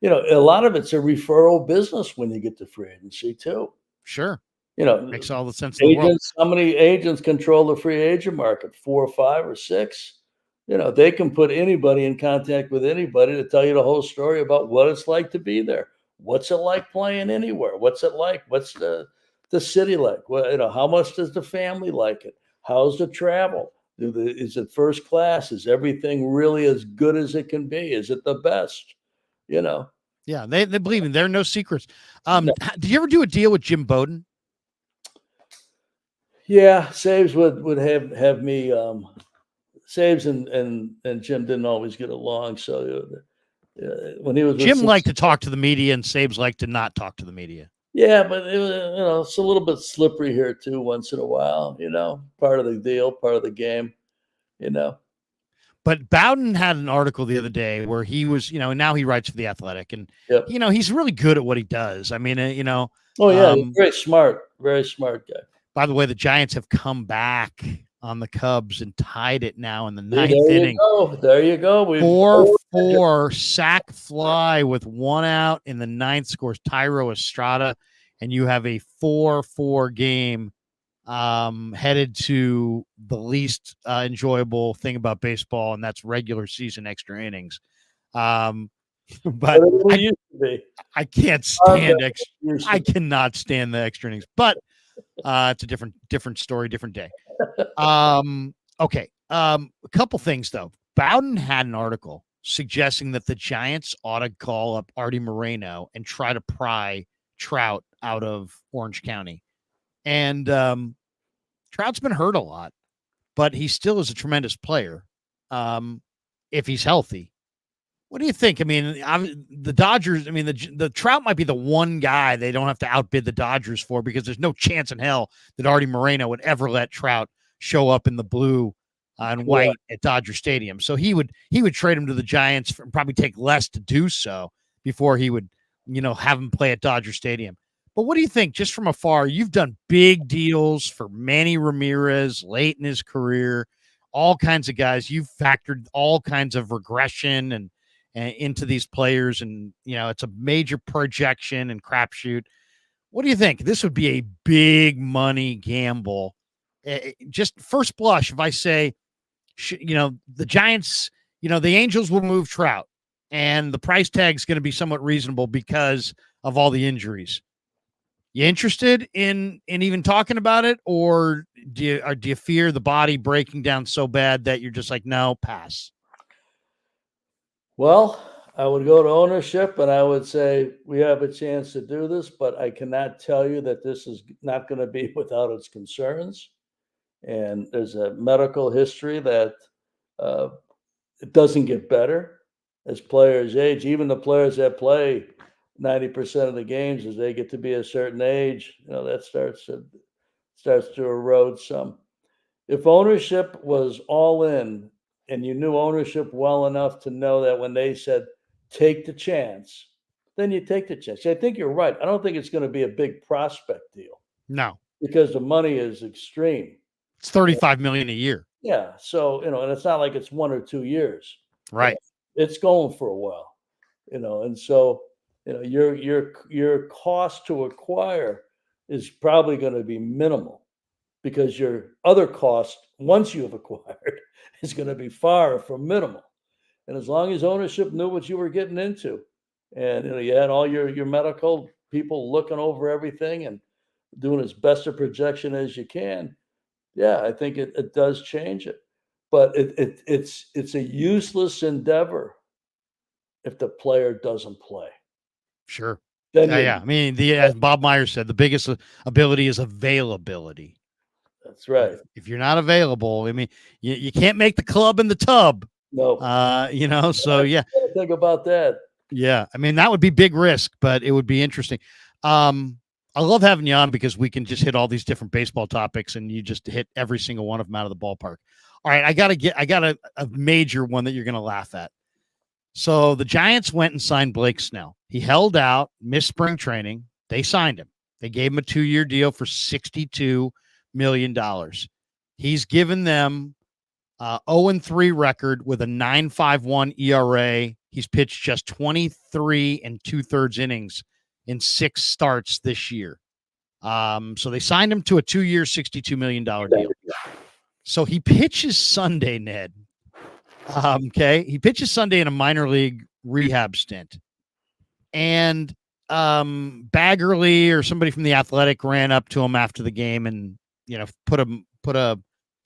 A lot of it's a referral business when you get to free agency too. Sure. Makes all the sense in the world. How many agents control the free agent market? 4 or 5 or 6. They can put anybody in contact with anybody to tell you the whole story about what it's like to be there. What's it like playing anywhere? What's it like? What's the city like? Well, how much does the family like it? How's the travel? Is it first class? Is everything really as good as it can be? Is it the best? Yeah, they believe in. There are no secrets. Did you ever do a deal with Jim Bowden? Yeah, Saves would have me. Saves and Jim didn't always get along, so when he was Jim liked to talk to the media, and Saves liked to not talk to the media. Yeah, but it was, it's a little bit slippery here too. Once in a while, part of the deal, part of the game, But Bowden had an article the other day where he was, and now he writes for The Athletic, and he's really good at what he does. I mean, Oh yeah, he's very smart guy. By the way, the Giants have come back on the Cubs and tied it now in the 9th inning. There you go. 4-4 sack fly with 1 out in the 9th scores Tyro Estrada, and you have a 4-4 game headed to the least enjoyable thing about baseball, and that's regular season extra innings. But I can't stand I cannot stand the extra innings, but it's a different story, different day. Okay. A couple things though. Bowden had an article suggesting that the Giants ought to call up Artie Moreno and try to pry Trout out of Orange County. And Trout's been hurt a lot, but he still is a tremendous player if he's healthy. What do you think? I mean, the Dodgers, the Trout might be the one guy they don't have to outbid the Dodgers for, because there's no chance in hell that Artie Moreno would ever let Trout show up in the blue and white at Dodger Stadium. So he would trade him to the Giants and probably take less to do so before he would, have him play at Dodger Stadium. But what do you think, just from afar? You've done big deals for Manny Ramirez late in his career, all kinds of guys. You've factored all kinds of regression and into these players, and it's a major projection and crapshoot. What do you think? This would be a big money gamble. Just first blush, if I say, the Giants, the Angels will move Trout, and the price tag is going to be somewhat reasonable because of all the injuries. You interested in even talking about it, or do you fear the body breaking down so bad that you're just like, no, pass? Well, I would go to ownership and I would say, we have a chance to do this, but I cannot tell you that this is not going to be without its concerns. And there's a medical history that it doesn't get better. as players age, even the players that play 90% of the games, as they get to be a certain age, that starts to erode some. If ownership was all in and you knew ownership well enough to know that when they said take the chance, then you take the chance. I think you're right. I don't think it's going to be a big prospect deal No, because the money is extreme. it's $35 million a year. Yeah. So, and it's not like it's 1 or 2 years. Right. It's going for a while, and so, your cost to acquire is probably going to be minimal because your other cost once you have acquired is going to be far from minimal. And as long as ownership knew what you were getting into, and you had all your medical people looking over everything and doing as best a projection as you can, yeah, I think it does change it. But it's a useless endeavor if the player doesn't play. Sure. Then Yeah. I mean, as Bob Myers said, the biggest ability is availability. That's right. If you're not available, I mean, you can't make the club in the tub. No. So yeah. Think about that. Yeah. I mean, that would be big risk, but it would be interesting. I love having you on because we can just hit all these different baseball topics and you just hit every single one of them out of the ballpark. All right. I got a major one that you're going to laugh at. So the Giants went and signed Blake Snell. He held out, missed spring training. They signed him. They gave him a 2-year deal for $62 million. He's given them 0-3 record with a 9.51 ERA. He's pitched just 23 2/3 innings in 6 starts this year. So they signed him to a 2-year, $62 million deal. So he pitches Sunday, Ned. Okay. He pitches Sunday in a minor league rehab stint. And Baggerly or somebody from The Athletic ran up to him after the game and, put a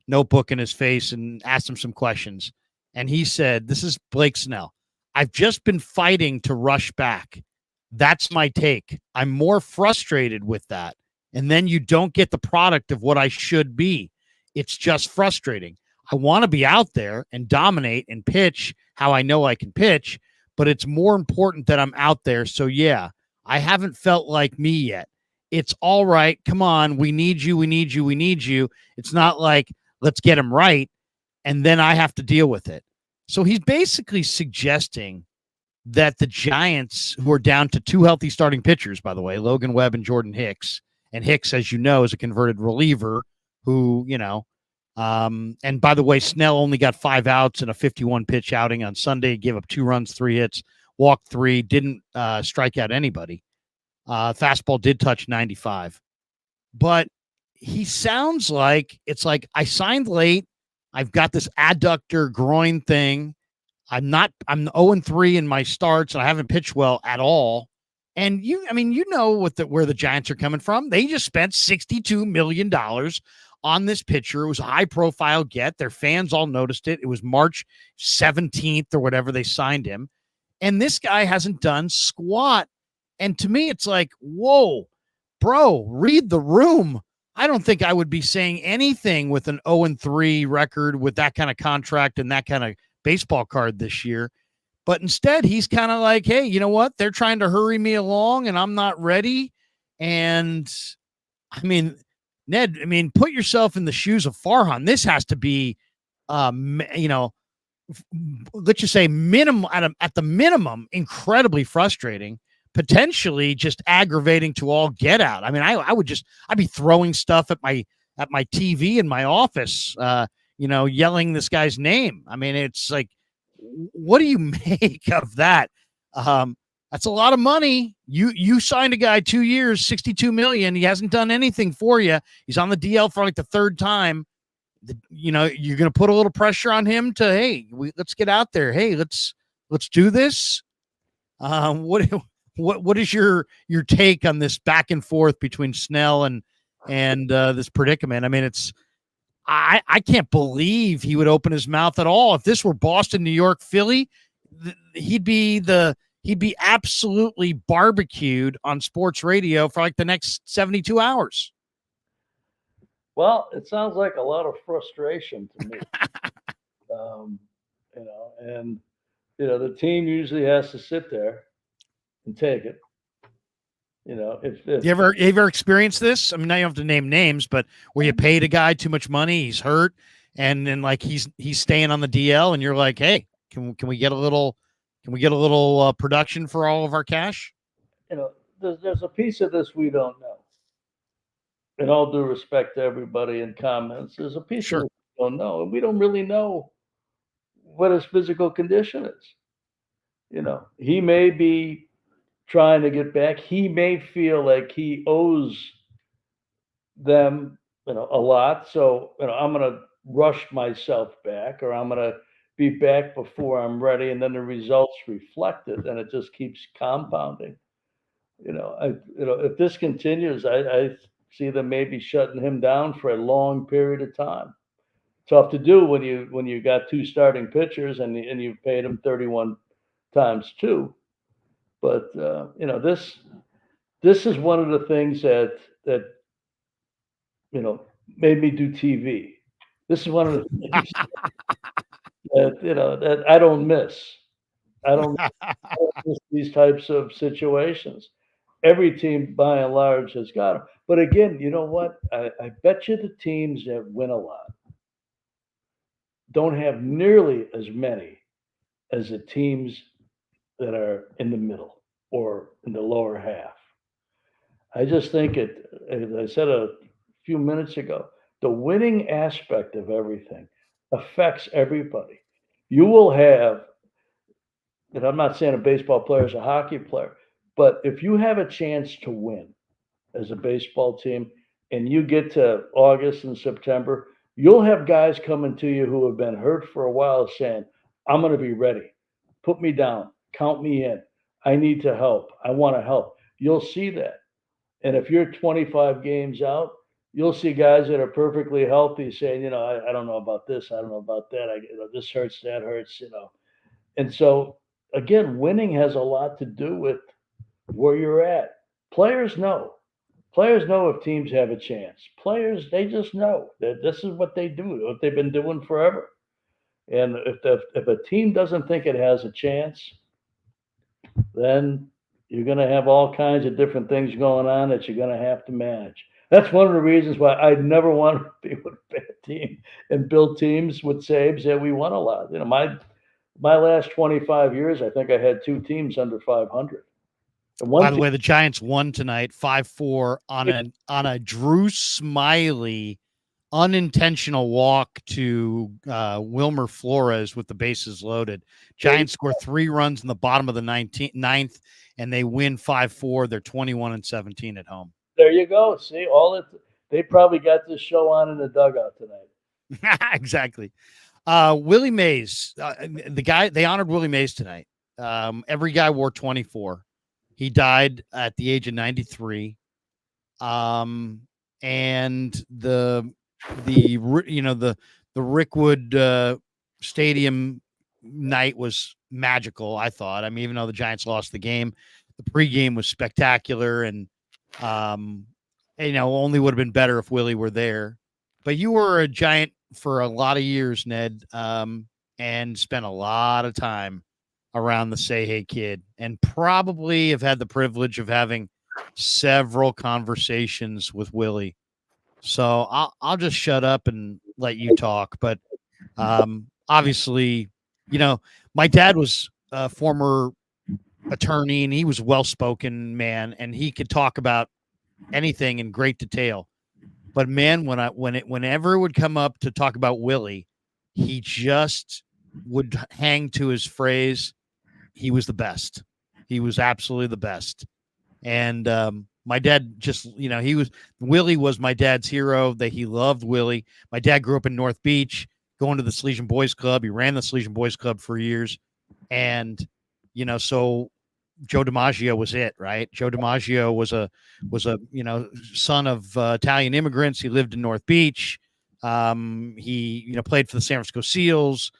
notebook in his face and asked him some questions. And he said, "This is Blake Snell. I've just been fighting to rush back. That's my take. I'm more frustrated with that. And then you don't get the product of what I should be. It's just frustrating. I want to be out there and dominate and pitch how I know I can pitch, but it's more important that I'm out there. So yeah, I haven't felt like me yet. It's all right. Come on. We need you. We need you. We need you. It's not like let's get him right. And then I have to deal with it." So he's basically suggesting that the Giants, who are down to 2 healthy starting pitchers, by the way, Logan Webb and Jordan Hicks, and Hicks, as you know, is a converted reliever who, and by the way, Snell only got 5 outs in a 51 pitch outing on Sunday, gave up 2 runs, 3 hits, walked 3, didn't strike out anybody. Fastball did touch 95. But he sounds like it's like, I signed late. I've got this adductor groin thing. I'm 0-3 in my starts and I haven't pitched well at all. And where the Giants are coming from. They just spent $62 million on this pitcher. It was a high profile get. Their fans all noticed it. It was March 17th or whatever they signed him. And this guy hasn't done squat. And to me, it's like, whoa, bro, read the room. I don't think I would be saying anything with an 0-3 record with that kind of contract and that kind of baseball card this year. But instead, he's kind of like, hey, you know what? They're trying to hurry me along and I'm not ready. And I mean, Ned, put yourself in the shoes of Farhan. This has to be, let's just say minimum at the minimum, incredibly frustrating, potentially just aggravating to all get out. I mean, I'd be throwing stuff at my TV in my office, yelling this guy's name. I mean, it's like, what do you make of that? That's a lot of money. You signed a guy 2 years, $62 million. He hasn't done anything for you. He's on the DL for like the 3rd time. You're going to put a little pressure on him to, hey, let's get out there. Hey, let's do this. What is your take on this back and forth between Snell and this predicament? I mean, I can't believe he would open his mouth at all. If this were Boston, New York, Philly, he'd be absolutely barbecued on sports radio for like the next 72 hours. Well, it sounds like a lot of frustration to me. And the team usually has to sit there and take it. If You ever experienced this? I mean, now you don't have to name names, but where you paid a guy too much money, he's hurt, and then like he's staying on the DL, and you're like, hey, can we get a little production for all of our cash? there's a piece of this we don't know. In all due respect to everybody in comments, there's a piece of Sure. this we don't know, and we don't really know what his physical condition is. He may be trying to get back. He may feel like he owes them, a lot. So, I'm going to rush myself back, or I'm going to be back before I'm ready. And then the results reflect it, and it just keeps compounding. If this continues, I see them maybe shutting him down for a long period of time. Tough to do when you got two starting pitchers and you've paid them 31 times two. But this is one of the things that made me do TV. This is one of the things that I don't miss. I don't miss these types of situations. Every team, by and large, has got them. But again, you know what? I bet you the teams that win a lot don't have nearly as many as the teams that are in the middle or in the lower half. I just think as I said a few minutes ago, the winning aspect of everything affects everybody. You will have, and I'm not saying a baseball player is a hockey player, but if you have a chance to win as a baseball team and you get to August and September, you'll have guys coming to you who have been hurt for a while saying, I'm going to be ready. Put me down. Count me in. I need to help. I want to help. You'll see that. And if you're 25 games out, you'll see guys that are perfectly healthy saying, I don't know about this. I don't know about that. This hurts, that hurts. And so, again, winning has a lot to do with where you're at. Players know. Players know if teams have a chance. Players, they just know that this is what they do, what they've been doing forever. And if a team doesn't think it has a chance, then you're going to have all kinds of different things going on that you're going to have to manage. That's one of the reasons why I never want to be with a bad team and build teams with saves that we won a lot. My last 25 years, I think I had two teams under 500. By the way, the Giants won tonight 5-4 on a Drew Smiley unintentional walk to Wilmer Flores with the bases loaded. Giants score 3 runs in the bottom of the ninth, and they win 5-4. They're 21-17 at home. There you go. See, they probably got this show on in the dugout tonight. Exactly. Willie Mays, the guy, they honored Willie Mays tonight. Every guy wore 24. He died at the age of 93. And the Rickwood Stadium night was magical, I thought. I mean, even though the Giants lost the game, the pregame was spectacular, and only would have been better if Willie were there. But you were a Giant for a lot of years, Ned, and spent a lot of time around the Say Hey Kid, and probably have had the privilege of having several conversations with Willie. So I'll just shut up and let you talk. But obviously, my dad was a former attorney, and he was a well-spoken man, and he could talk about anything in great detail. But man, whenever it would come up to talk about Willie, he just would hang to his phrase. He was the best. He was absolutely the best. And my dad just, Willie was my dad's hero. That he loved Willie. My dad grew up in North Beach, going to the Salesian Boys Club. He ran the Salesian Boys Club for years. And, so Joe DiMaggio was it, right? Joe DiMaggio was a son of Italian immigrants. He lived in North Beach. He, played for the San Francisco Seals.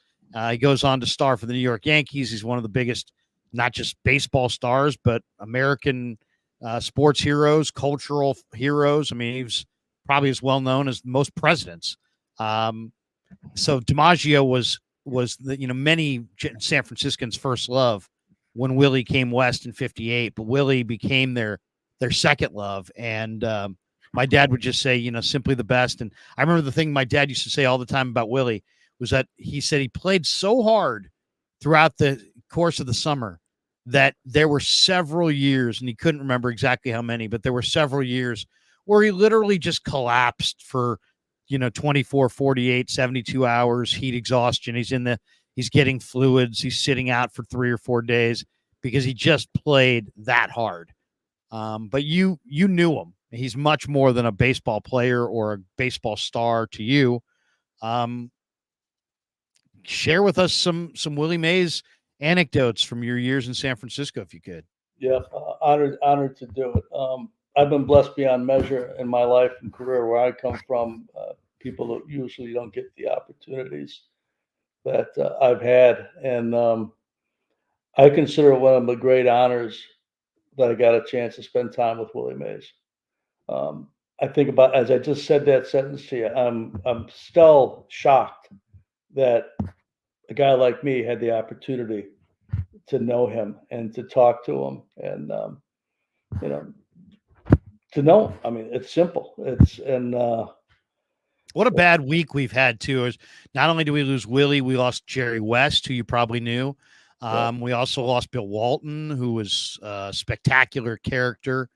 He goes on to star for the New York Yankees. He's one of the biggest, not just baseball stars, but American sports heroes, cultural heroes. I mean, he was probably as well known as most presidents. So DiMaggio was was many San Franciscans' first love when Willie came west in '58, but Willie became their second love. And my dad would just say, simply the best. And I remember the thing my dad used to say all the time about Willie was that he said he played so hard throughout the course of the summer that there were several years, and he couldn't remember exactly how many, but there were several years where he literally just collapsed for 24, 48, 72 hours, heat exhaustion. He's getting fluids. He's sitting out for 3 or 4 days because he just played that hard. But you knew him. He's much more than a baseball player or a baseball star to you. Share with us some Willie Mays anecdotes from your years in San Francisco, if you could. Yeah, honored to do it. I've been blessed beyond measure in my life and career. Where I come from, people that usually don't get the opportunities that I've had, and I consider it one of the great honors that I got a chance to spend time with Willie Mays. I think about, as I just said that sentence to you, I'm still shocked that a guy like me had the opportunity to know him and to talk to him, and you know, to know him. I mean, it's simple. What a bad week we've had too. Is not only do we lose Willie, we lost Jerry West, who you probably knew. We also lost Bill Walton, who was a spectacular character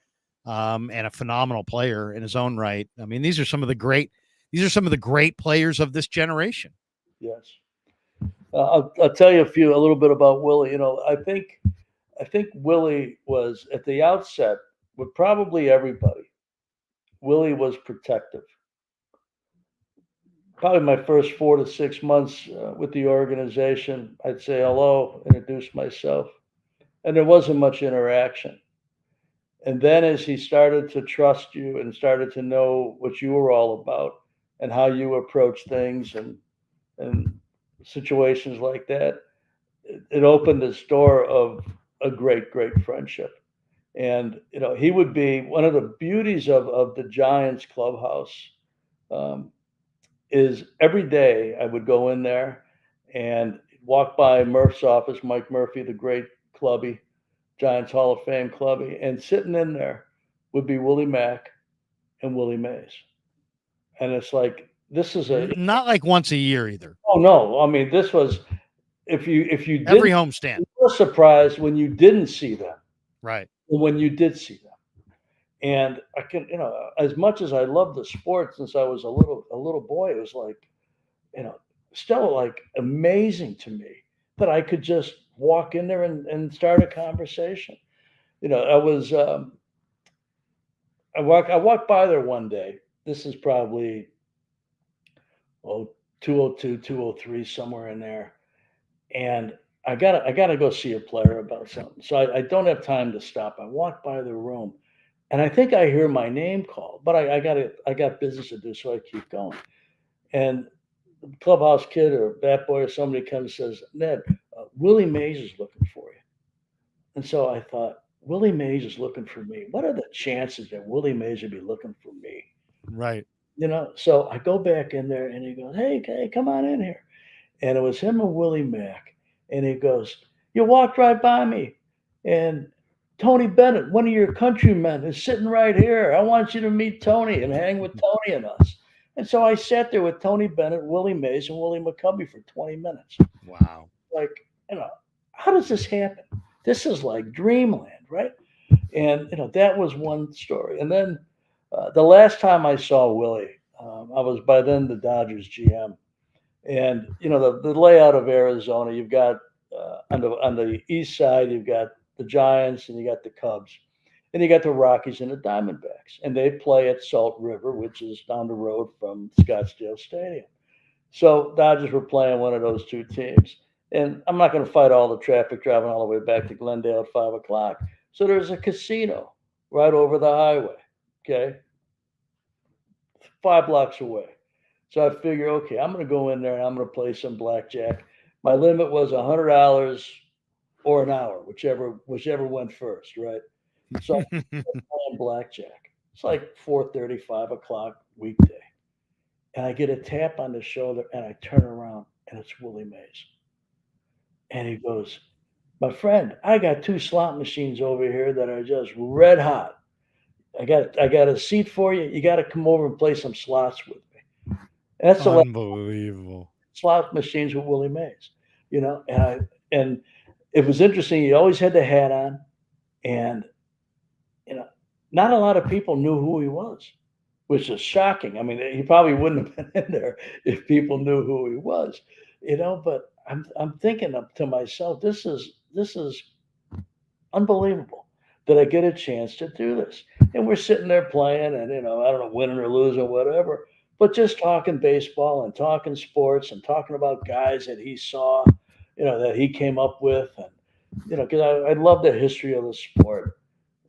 and a phenomenal player in his own right. I mean, these are some of the great players of this generation. Yes. I'll tell you a little bit about Willie. I think Willie was at the outset with probably everybody. Willie was protective. Probably my first 4 to 6 months with the organization, I'd say hello, introduce myself, and there wasn't much interaction. And then as he started to trust you and started to know what you were all about and how you approach things and situations like that, it opened this door of a great, great friendship. And he would be one of the beauties of the Giants clubhouse. Is every day I would go in there and walk by Murph's office, Mike Murphy, the great clubby, Giants Hall of Fame clubby, and sitting in there would be Willie Mack and Willie Mays. And it's like, this is not like once a year either. Oh no. I mean, this was, if you didn't, every homestand, you were surprised when you didn't see them. Right. When you did see them. And I can, as much as I love the sport since I was a little boy, it was like, still like amazing to me that I could just walk in there and start a conversation. I walked by there one day. This is probably 202, 203, somewhere in there. And I gotta go see a player about something. So I don't have time to stop. I walk by the room. And I think I hear my name called, but I got business to do, so I keep going. And the clubhouse kid or bat boy or somebody comes and says, "Ned, Willie Mays is looking for you." And so I thought, Willie Mays is looking for me. What are the chances that Willie Mays would be looking for me? Right. So I go back in there and he goes, "Hey, come on in here." And it was him and Willie Mack. And he goes, "You walked right by me. And Tony Bennett, one of your countrymen, is sitting right here. I want you to meet Tony and hang with Tony and us." And so I sat there with Tony Bennett, Willie Mays, and Willie McCovey for 20 minutes. Wow. Like, how does this happen? This is like dreamland, right? And, that was one story. And then the last time I saw Willie, I was by then the Dodgers GM. And, the layout of Arizona, you've got on the east side, you've got the Giants and you got the Cubs. And you got the Rockies and the Diamondbacks. And they play at Salt River, which is down the road from Scottsdale Stadium. So Dodgers were playing one of those two teams. And I'm not going to fight all the traffic driving all the way back to Glendale at 5 o'clock. So there's a casino right over the highway, okay, 5 blocks away. So I figure, okay, I'm going to go in there and I'm going to play some blackjack. My limit was $100 or an hour, whichever went first, right? So I'm playing blackjack. It's like 4:30, 5 o'clock weekday. And I get a tap on the shoulder and I turn around and it's Willie Mays. And he goes, my friend, I got 2 slot machines over here that are just red hot. I got a seat for you. You got to come over and play some slots with me. That's the last Unbelievable. slot machines with Willie Mays, and it was interesting. He always had the hat on, and not a lot of people knew who he was, which is shocking. I mean, he probably wouldn't have been in there if people knew who he was, But I'm thinking to myself, this is unbelievable that I get a chance to do this. And we're sitting there playing, and I don't know, winning or losing or whatever, but just talking baseball and talking sports and talking about guys that he saw, that he came up with, and because I love the history of the sport,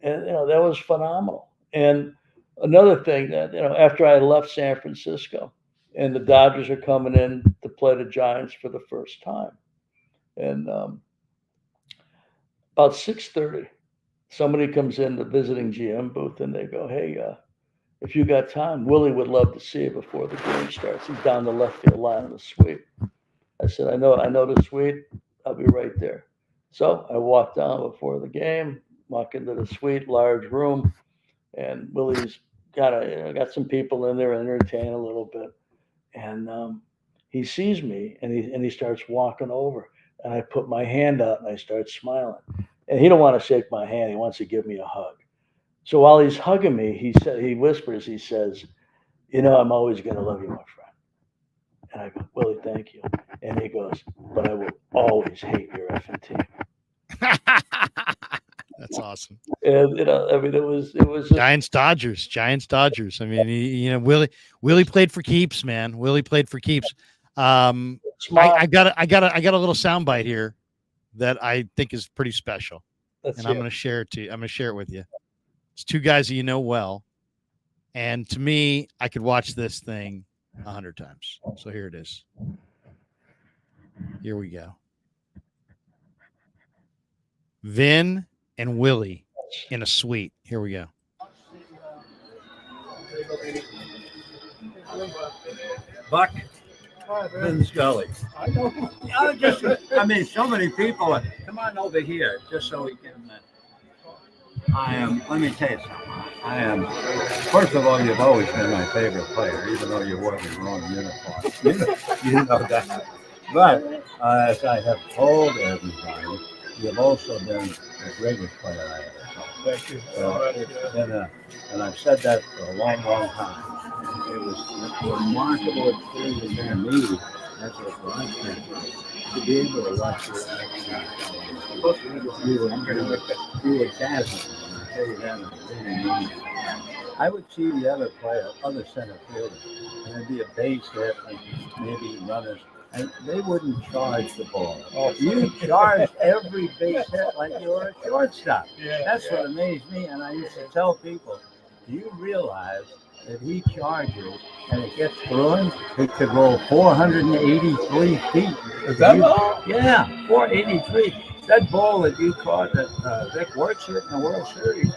and that was phenomenal. And another thing that after I left San Francisco, and the Dodgers are coming in to play the Giants for the first time, and about 6:30, somebody comes in the visiting GM booth, and they go, "Hey, if you got time, Willie would love to see you before the game starts. He's down the left field line in the suite." I said, I know the suite. I'll be right there." So I walked down before the game, walk into the suite, large room, and Willie's got some people in there entertaining a little bit, and he sees me, and he starts walking over, and I put my hand out and I start smiling, and he don't want to shake my hand. He wants to give me a hug. So while he's hugging me, he whispers, he says, "I'm always going to love you, my friend." And I go, "Willie, thank you." And he goes, "But I will always hate your effing team." That's awesome. And I mean, it was just, Giants Dodgers. I mean, Willie played for keeps, man. Willie played for keeps. I got a little soundbite here that I think is pretty special, and I'm going to share it to you. I'm going to share it with you. It's 2 guys that you know well, and to me, I could watch this thing 100 times. So here it is. Here we go. Vin and Willie in a suite. Here we go. Buck, Vin Scully. I mean, so many people. Come on over here, just so we can. Let me tell you something. First of all, you've always been my favorite player, even though you wore the wrong uniform. You know that. But as I have told everybody, you've also been the greatest player I ever saw. Thank you. And I've said that for a long, long time. It was a remarkable experience for me as a broadcaster to be able to watch your action. You were dazzling. I tell you that, really mean it. I would see the other center fielders, and there'd be a base hit, and maybe runners, and they wouldn't charge the ball. You charged every base hit like you were a shortstop. That's what amazed me, and I used to tell people, do you realize that he charges and it gets through him? It could roll 483 feet. Is that all? Yeah, 483. That ball that you caught that Vic Wirtz hit in the World Series,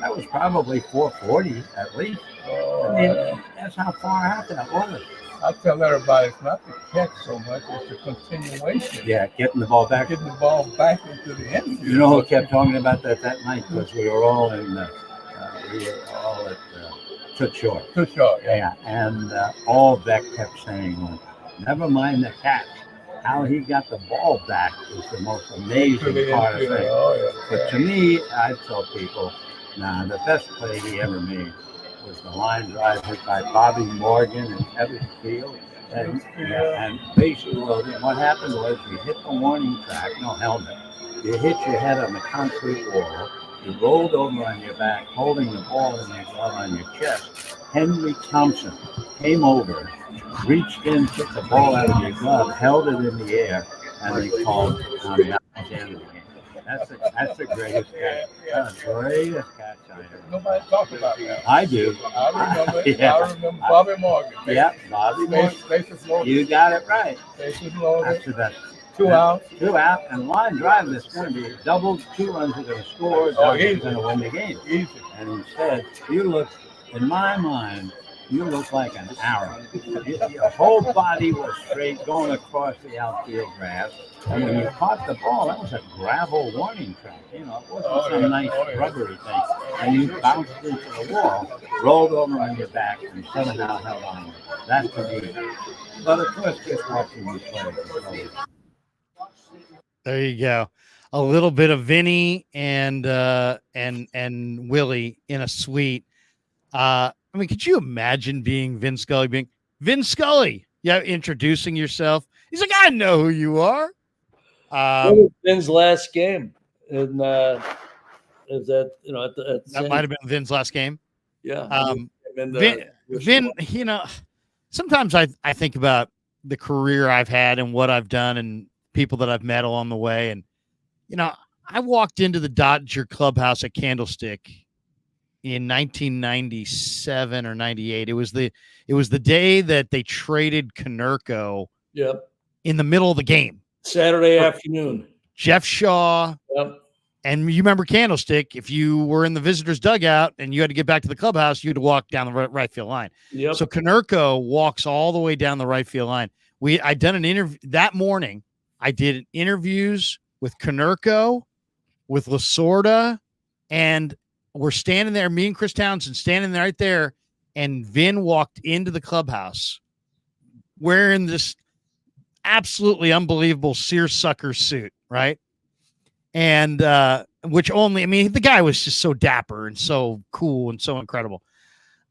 that was probably 440 at least. I mean, that's how far out that was. I tell everybody it's not the catch so much, it's the continuation. Yeah, getting the ball back. Getting the ball back into the infield. You know who kept talking about that night? Because we were all at Took Short. Took Short, yeah. And all Beck kept saying was, never mind the catch. How he got the ball back is the most amazing part of it. But to me, I tell people, the best play he ever made was the line drive hit by Bobby Morgan in Evans Field. And basically, what happened was you hit the warning track, no helmet. You hit your head on the concrete wall. You rolled over on your back, holding the ball in your glove on your chest. Henry Thompson came over, reached in, took the ball out of your glove, held it in the air, and they called on the end of the game. That's the greatest catch. That's the greatest catch I ever. Nobody talks about that. I do. I remember. Yeah. I remember Bobby Morgan. Yeah, Bobby Morgan. You got it right. Bases loaded. That's the best. 2 out. 2 out, and line drive is going to be double. 2 runs are going to score. He's going to win the game. Easy. And instead, you look, in my mind, you look like an arrow. Your whole body was straight going across the outfield grass. And when you caught the ball, that was a gravel warning track. You know, it wasn't some nice rubbery thing. And you bounced into the wall, rolled over on your back, and somehow held on. That's to me. But of course, just watching you play. There you go. A little bit of Vinny and Willie in a suite. I mean, could you imagine being Vin Scully, being Vin Scully? Yeah, introducing yourself. He's like, I know who you are. What was Vin's last game? And is that that might have been Vin's last game. Yeah. Vin, you know, sometimes I think about the career I've had and what I've done and people that I've met along the way. And, you know, I walked into the Dodger clubhouse at Candlestick in 1997 or 98. It was the day that they traded Konerko in the middle of the game. Saturday afternoon. Jeff Shaw. Yep. And you remember Candlestick, if you were in the visitors' dugout and you had to get back to the clubhouse, you had to walk down the right field line. Yep. So Konerko walks all the way down the right field line. I'd done an interview that morning. I did interviews with Konerko, with Lasorda, and we're standing there, me and Chris Townsend standing right there, and Vin walked into the clubhouse wearing this absolutely unbelievable seersucker suit, right? And which only, I mean, the guy was just so dapper and so cool and so incredible.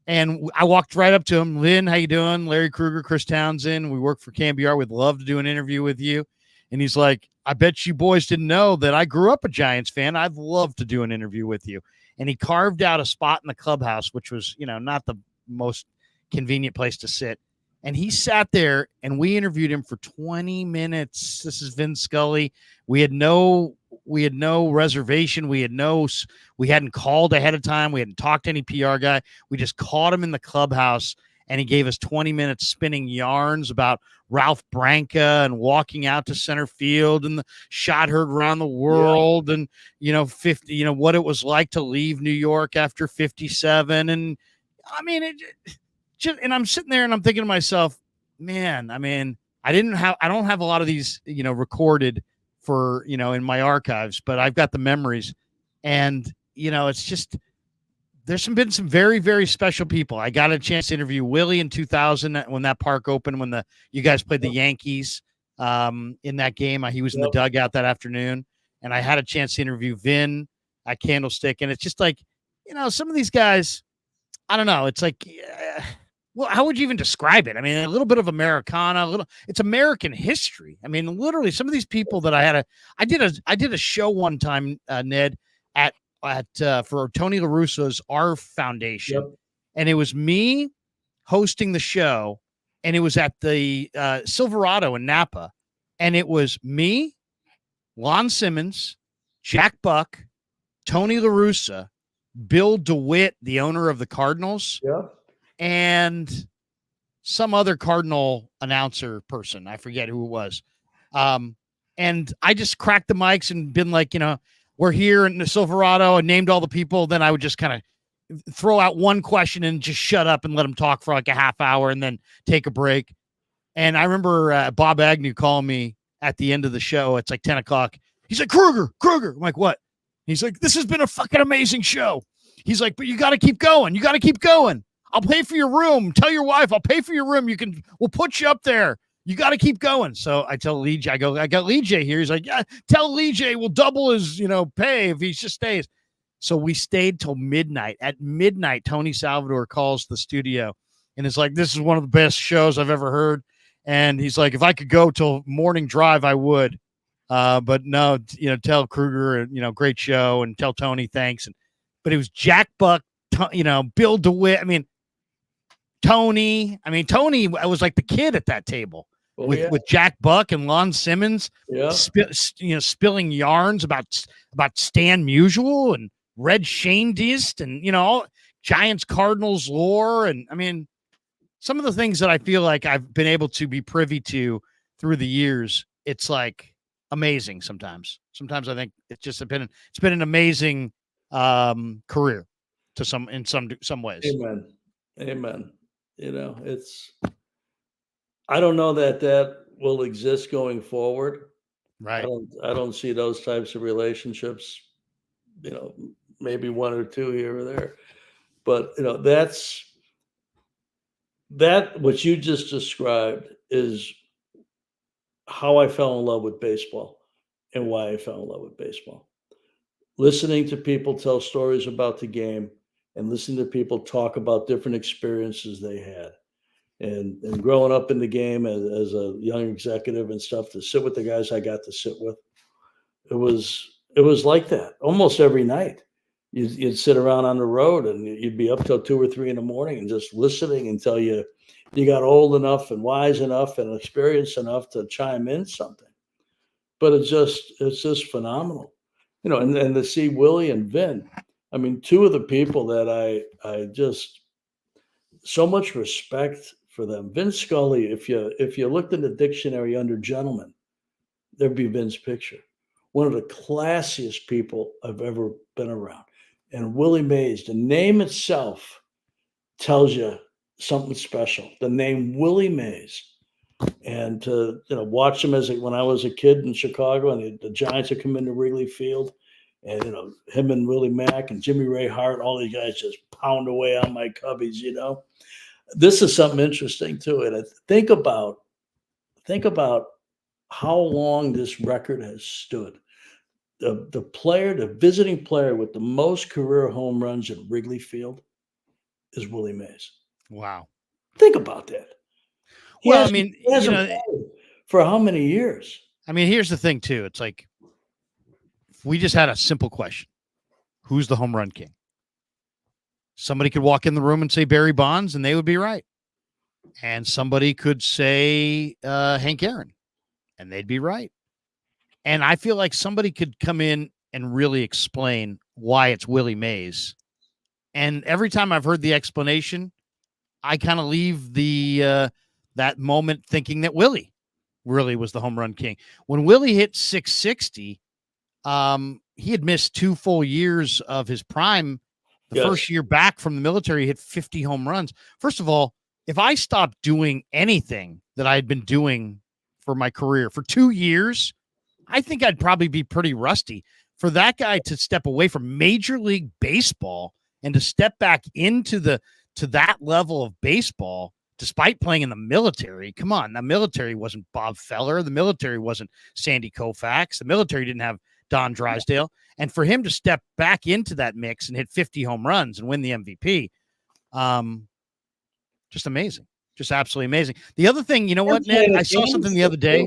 And I walked right up to him. Lynn, how you doing? Larry Krueger, Chris Townsend. We work for KBR. We'd love to do an interview with you. And he's like, I bet you boys didn't know that I grew up a Giants fan. I'd love to do an interview with you. And he carved out a spot in the clubhouse, which was, you know, not the most convenient place to sit. And he sat there and we interviewed him for 20 minutes. This is Vin Scully. We had no reservation. We hadn't called ahead of time. We hadn't talked to any PR guy. We just caught him in the clubhouse and he gave us 20 minutes spinning yarns about Ralph Branca and walking out to center field and the shot heard around the world and, you know, what it was like to leave New York after 57. And I mean, and I'm sitting there and I'm thinking to myself, man, I mean, I don't have a lot of these, you know, recorded for, you know, in my archives, but I've got the memories. And, you know, it's just, there's been some very, very special people. I got a chance to interview Willie in 2000 when that park opened, when you guys played the Yankees in that game. He was in the dugout that afternoon, and I had a chance to interview Vin at Candlestick. And it's just like, you know, some of these guys, I don't know. It's like, well, how would you even describe it? I mean, a little bit of Americana, it's American history. I mean, literally some of these people that I did a show one time, Ned, for Tony La Russa's Our Foundation. And it was me hosting the show, and it was at the Silverado in Napa. And it was me, Lon Simmons, Jack Buck, Tony La Russa, Bill DeWitt, the owner of the Cardinals, and some other Cardinal announcer person. I forget who it was. And I just cracked the mics and been like, you know, we're here in the Silverado, and named all the people. Then I would just kind of throw out one question and just shut up and let them talk for like a half hour and then take a break. And I remember Bob Agnew calling me at the end of the show. It's like 10 o'clock. He's like, Krueger. I'm like, what? He's like, this has been a fucking amazing show. He's like, but you got to keep going. You got to keep going. I'll pay for your room. Tell your wife I'll pay for your room. We'll put you up there. You got to keep going. So I tell Lee J, I got Lee J here. He's like, yeah, tell Lee J we'll double his, you know, pay if he just stays. So we stayed till midnight. At midnight, Tony Salvador calls the studio and is like, this is one of the best shows I've ever heard. And he's like, if I could go till morning drive, I would. But no, you know, tell Krueger, you know, great show, and tell Tony thanks. But it was Jack Buck, you know, Bill DeWitt. I mean, Tony was like the kid at that table. With Jack Buck and Lon Simmons, spilling yarns about Stan Musial and Red Schoendienst and, you know, all Giants Cardinals lore. And I mean, some of the things that I feel like I've been able to be privy to through the years, it's like amazing sometimes. Sometimes I think it's been an amazing career in some ways. Amen. I don't know that will exist going forward. Right. I don't see those types of relationships, maybe one or two here or there. But that what you just described is how I fell in love with baseball and why I fell in love with baseball. Listening to people tell stories about the game and listening to people talk about different experiences they had. And growing up in the game as a young executive and stuff, to sit with the guys I got to sit with, it was like that almost every night. You'd sit around on the road and you'd be up till 2 or 3 in the morning and just listening until you got old enough and wise enough and experienced enough to chime in something. But it's just phenomenal, and to see Willie and Vin. I mean, two of the people that I just so much respect for them. Vin Scully, if you looked in the dictionary under gentlemen, there'd be Vin's picture. One of the classiest people I've ever been around. And Willie Mays, the name itself tells you something special. The name Willie Mays. And to watch him when I was a kid in Chicago, and the Giants would come into Wrigley Field, and him and Willie Mack and Jimmy Ray Hart, all these guys just pound away on my Cubbies. This is something interesting too. And think about how long this record has stood. The visiting player with the most career home runs at Wrigley Field is Willie Mays. Wow. Think about that. Well, I mean, for how many years? I mean, here's the thing too. It's like, if we just had a simple question: who's the home run king? Somebody could walk in the room and say Barry Bonds, and they would be right. And somebody could say Hank Aaron, and they'd be right. And I feel like somebody could come in and really explain why it's Willie Mays. And every time I've heard the explanation, I kind of leave that moment thinking that Willie really was the home run king. When Willie hit 660, he had missed 2 full years of his prime. The first year back from the military, he hit 50 home runs. First of all, if I stopped doing anything that I had been doing for my career for 2 years, I think I'd probably be pretty rusty. For that guy to step away from Major League Baseball and to step back into to that level of baseball, despite playing in the military. Come on, the military wasn't Bob Feller. The military wasn't Sandy Koufax. The military didn't have Don Drysdale. And for him to step back into that mix and hit 50 home runs and win the MVP, just amazing. Just absolutely amazing. The other thing, you know what, Ned? I saw something the other day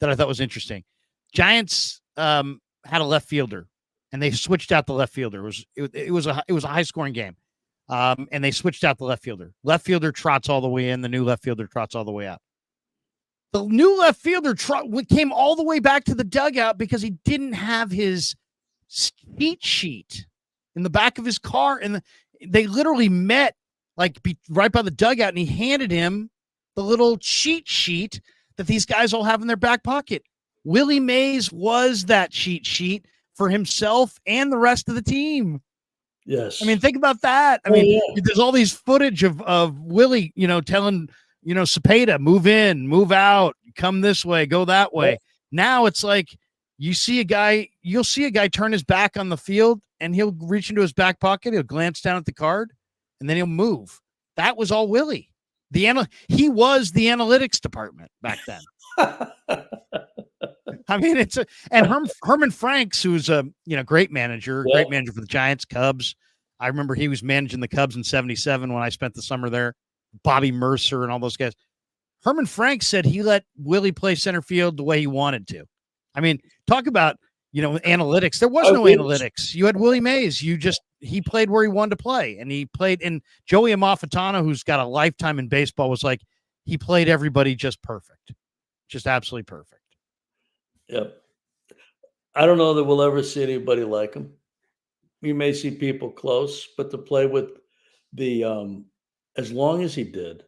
that I thought was interesting. Giants had a left fielder, and they switched out the left fielder. It was a high scoring game, and they switched out the left fielder. Left fielder trots all the way in. The new left fielder trots all the way out. The new left fielder came all the way back to the dugout because he didn't have his cheat sheet in the back of his car, and they literally met right by the dugout, and he handed him the little cheat sheet that these guys all have in their back pocket. Willie Mays was that cheat sheet for himself and the rest of the team. Yes. I mean, think about that. I mean, there's all these footage of Willie, telling, Cepeda, move in, move out, come this way, go that way. Yeah. Now it's like you'll see a guy turn his back on the field, and he'll reach into his back pocket, he'll glance down at the card, and then he'll move. That was all Willie. He was the analytics department back then. I mean, Herman Franks, who's a great manager for the Giants, Cubs. I remember he was managing the Cubs in '77 when I spent the summer there. Bobby Mercer and all those guys. Herman Franks said he let Willie play center field the way he wanted to. I mean, talk about analytics. There was no analytics. You had Willie Mays. He played where he wanted to play, and he played. And Joey Amalfitano, who's got a lifetime in baseball, was like he played everybody just perfect, just absolutely perfect. Yep. I don't know that we'll ever see anybody like him. You may see people close, but to play with as long as he did,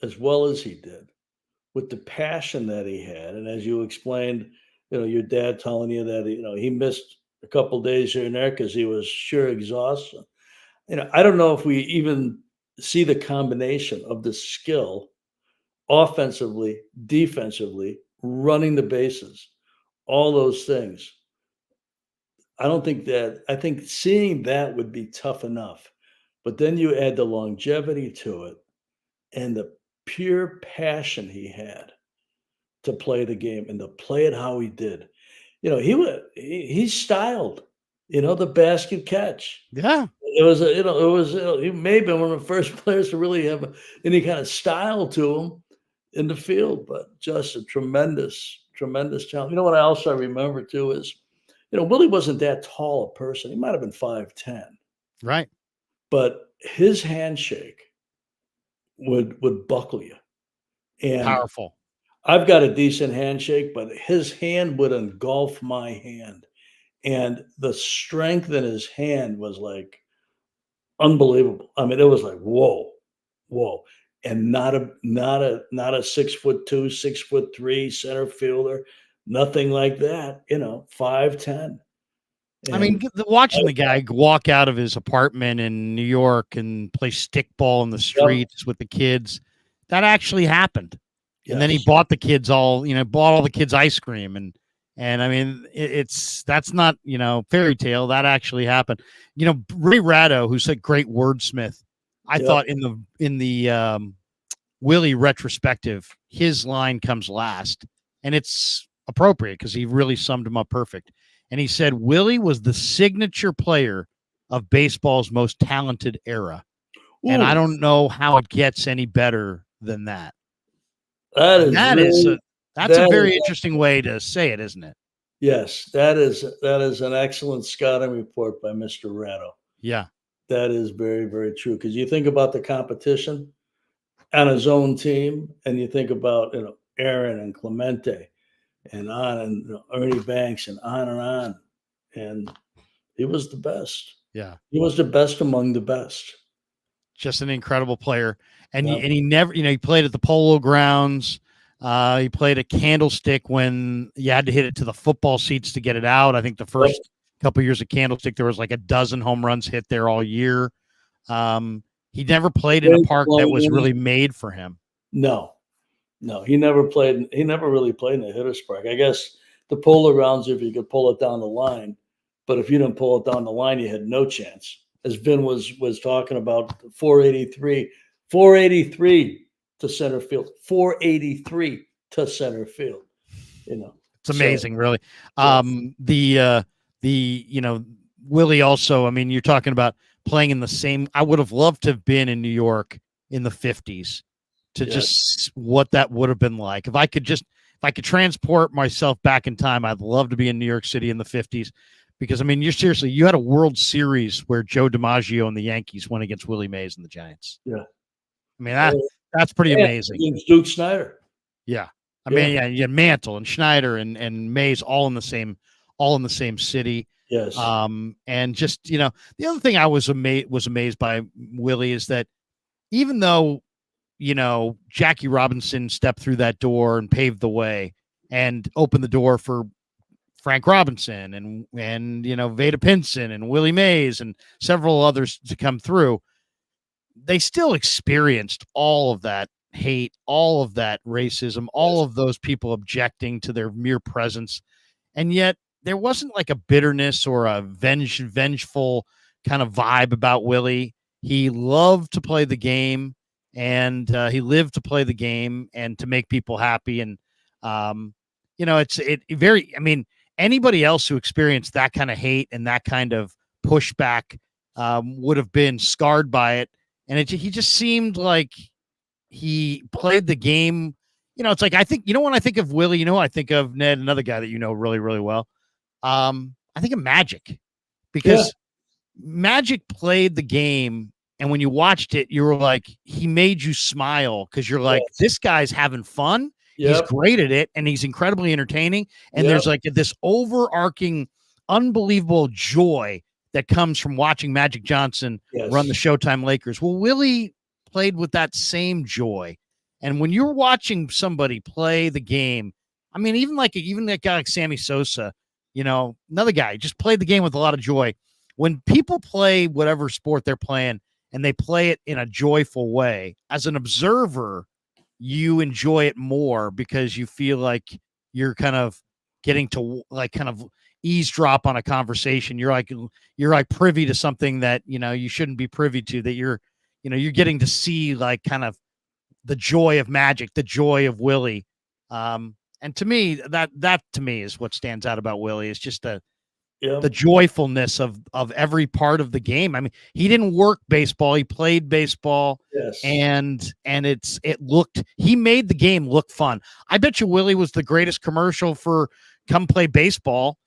as well as he did, with the passion that he had, and as you explained, your dad telling you that he missed a couple of days here and there because he was sheer exhaustion. I don't know if we even see the combination of the skill, offensively, defensively, running the bases, all those things. I think seeing that would be tough enough. But then you add the longevity to it and the pure passion he had to play the game and to play it how he did. He styled, the basket catch. Yeah. He may have been one of the first players to really have any kind of style to him in the field, but just a tremendous, tremendous talent. You know what I also remember too is, Willie wasn't that tall a person. He might have been 5'10", Right. but his handshake would buckle you. And Powerful. I've got a decent handshake, but his hand would engulf my hand. And the strength in his hand was like unbelievable. I mean, it was like, whoa. And not a 6'2", 6'3" center fielder, nothing like that, 5'10". I mean, watching the guy walk out of his apartment in New York and play stickball in the streets with the kids, that actually happened. And then he bought the kids bought all the kids ice cream. And I mean, that's not, fairy tale. That actually happened. Ray Ratto, who's a great wordsmith, I thought in the Willie retrospective, his line comes last, and it's appropriate because he really summed him up perfect. And he said, Willie was the signature player of baseball's most talented era. Ooh. And I don't know how it gets any better than that. That's a very interesting way to say it, isn't it? Yes, that is an excellent scouting report by Mr. Ratto. Yeah. That is very, very true. Because you think about the competition on his own team, and you think about, Aaron and Clemente and on, and Ernie Banks and on. And he was the best. Yeah. He was the best among the best. Just an incredible player. And he never, he played at the Polo Grounds. He played a Candlestick when you had to hit it to the football seats to get it out. I think the first couple of years of Candlestick, there was like a dozen home runs hit there all year. He never played in a park that was really made for him. No, he never played. He never really played in a hitter's park. I guess the Polo Grounds, if you could pull it down the line, but if you didn't pull it down the line, you had no chance. As Vin was talking about, 483 to center field, 483 to center field. It's amazing, really. Willie also, I mean, you're talking about playing in the same. I would have loved to have been in New York in the 50s to just what that would have been like. If I could transport myself back in time, I'd love to be in New York City in the 50s. Because, I mean, you had a World Series where Joe DiMaggio and the Yankees went against Willie Mays and the Giants. Yeah. I mean, that's pretty amazing. Duke Snyder. Yeah. I mean, you had Mantle and Schneider and Mays all in the same city. Yes. And just, the other thing I was amazed by Willie is that even though, Jackie Robinson stepped through that door and paved the way and opened the door for Frank Robinson and Vada Pinson and Willie Mays and several others to come through, they still experienced all of that hate, all of that racism, all of those people objecting to their mere presence. And yet there wasn't like a bitterness or a vengeful kind of vibe about Willie. He loved to play the game, and he lived to play the game and to make people happy. And, anybody else who experienced that kind of hate and that kind of pushback would have been scarred by it. And he just seemed like he played the game. It's like, I think, when I think of Willie, I think of Ned, another guy that really, really well. I think of Magic, because Magic played the game. And when you watched it, you were like, he made you smile because you're like, this guy's having fun. He's great at it, and he's incredibly entertaining. And there's like this overarching, unbelievable joy that comes from watching Magic Johnson run the Showtime Lakers. Well, Willie played with that same joy. And when you're watching somebody play the game, I mean, even that guy like Sammy Sosa, another guy just played the game with a lot of joy. When people play whatever sport they're playing and they play it in a joyful way. As an observer, you enjoy it more because you feel like you're kind of getting to kind of eavesdrop on a conversation. You're like privy to something that, you shouldn't be privy to, that you're getting to see like kind of the joy of Magic, the joy of Willie. And to me, that to me is what stands out about Willie, is just the joyfulness of every part of the game. I mean, he didn't work baseball. He played baseball. Yes. And he made the game look fun. I bet you Willie was the greatest commercial for come play baseball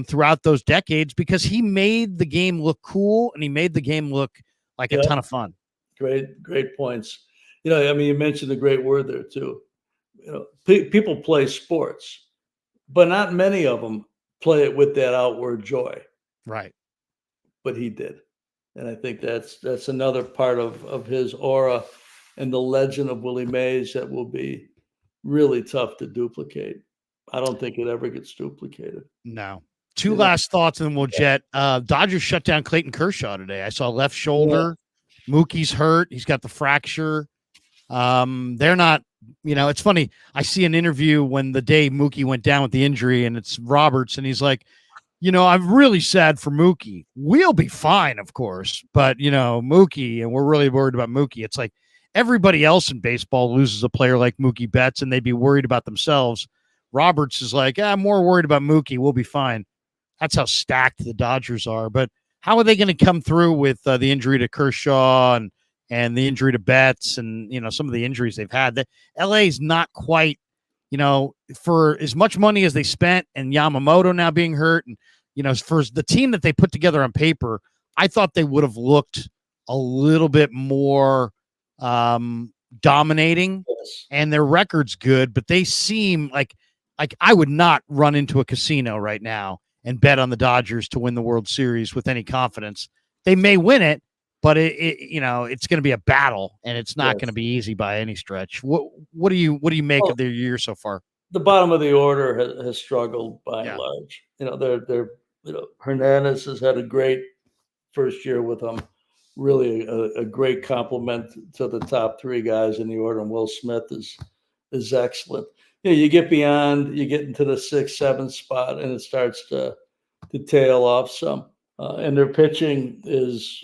throughout those decades, because he made the game look cool and he made the game look like a ton of fun. Great points. You mentioned a great word there too. People play sports, but not many of them play it with that outward joy. Right. But he did. And I think that's another part of his aura and the legend of Willie Mays that will be really tough to duplicate. I don't think it ever gets duplicated. No. Two last thoughts, and then we'll jet. Dodgers shut down Clayton Kershaw today. I saw left shoulder. Yeah. Mookie's hurt. He's got the fracture. They're not, it's funny. I see an interview when the day Mookie went down with the injury, and it's Roberts, and he's like, I'm really sad for Mookie. We'll be fine, of course, but Mookie, and we're really worried about Mookie. It's like everybody else in baseball loses a player like Mookie Betts, and they'd be worried about themselves. Roberts is like, I'm more worried about Mookie. We'll be fine. That's how stacked the Dodgers are. But how are they going to come through with the injury to Kershaw and the injury to Betts and, some of the injuries they've had? That LA is not quite, for as much money as they spent, and Yamamoto now being hurt, and, for the team that they put together on paper, I thought they would have looked a little bit more dominating, and their record's good, but they seem like I would not run into a casino right now and bet on the Dodgers to win the World Series with any confidence. They may win it, but it's going to be a battle, and it's not going to be easy by any stretch. What do you make of their year so far? The bottom of the order has struggled by and large. They're Hernandez has had a great first year with them. Really a great compliment to the top three guys in the order, and Will Smith is excellent. You get beyond, you get into the 6th, 7th spot, and it starts to tail off some. And their pitching is,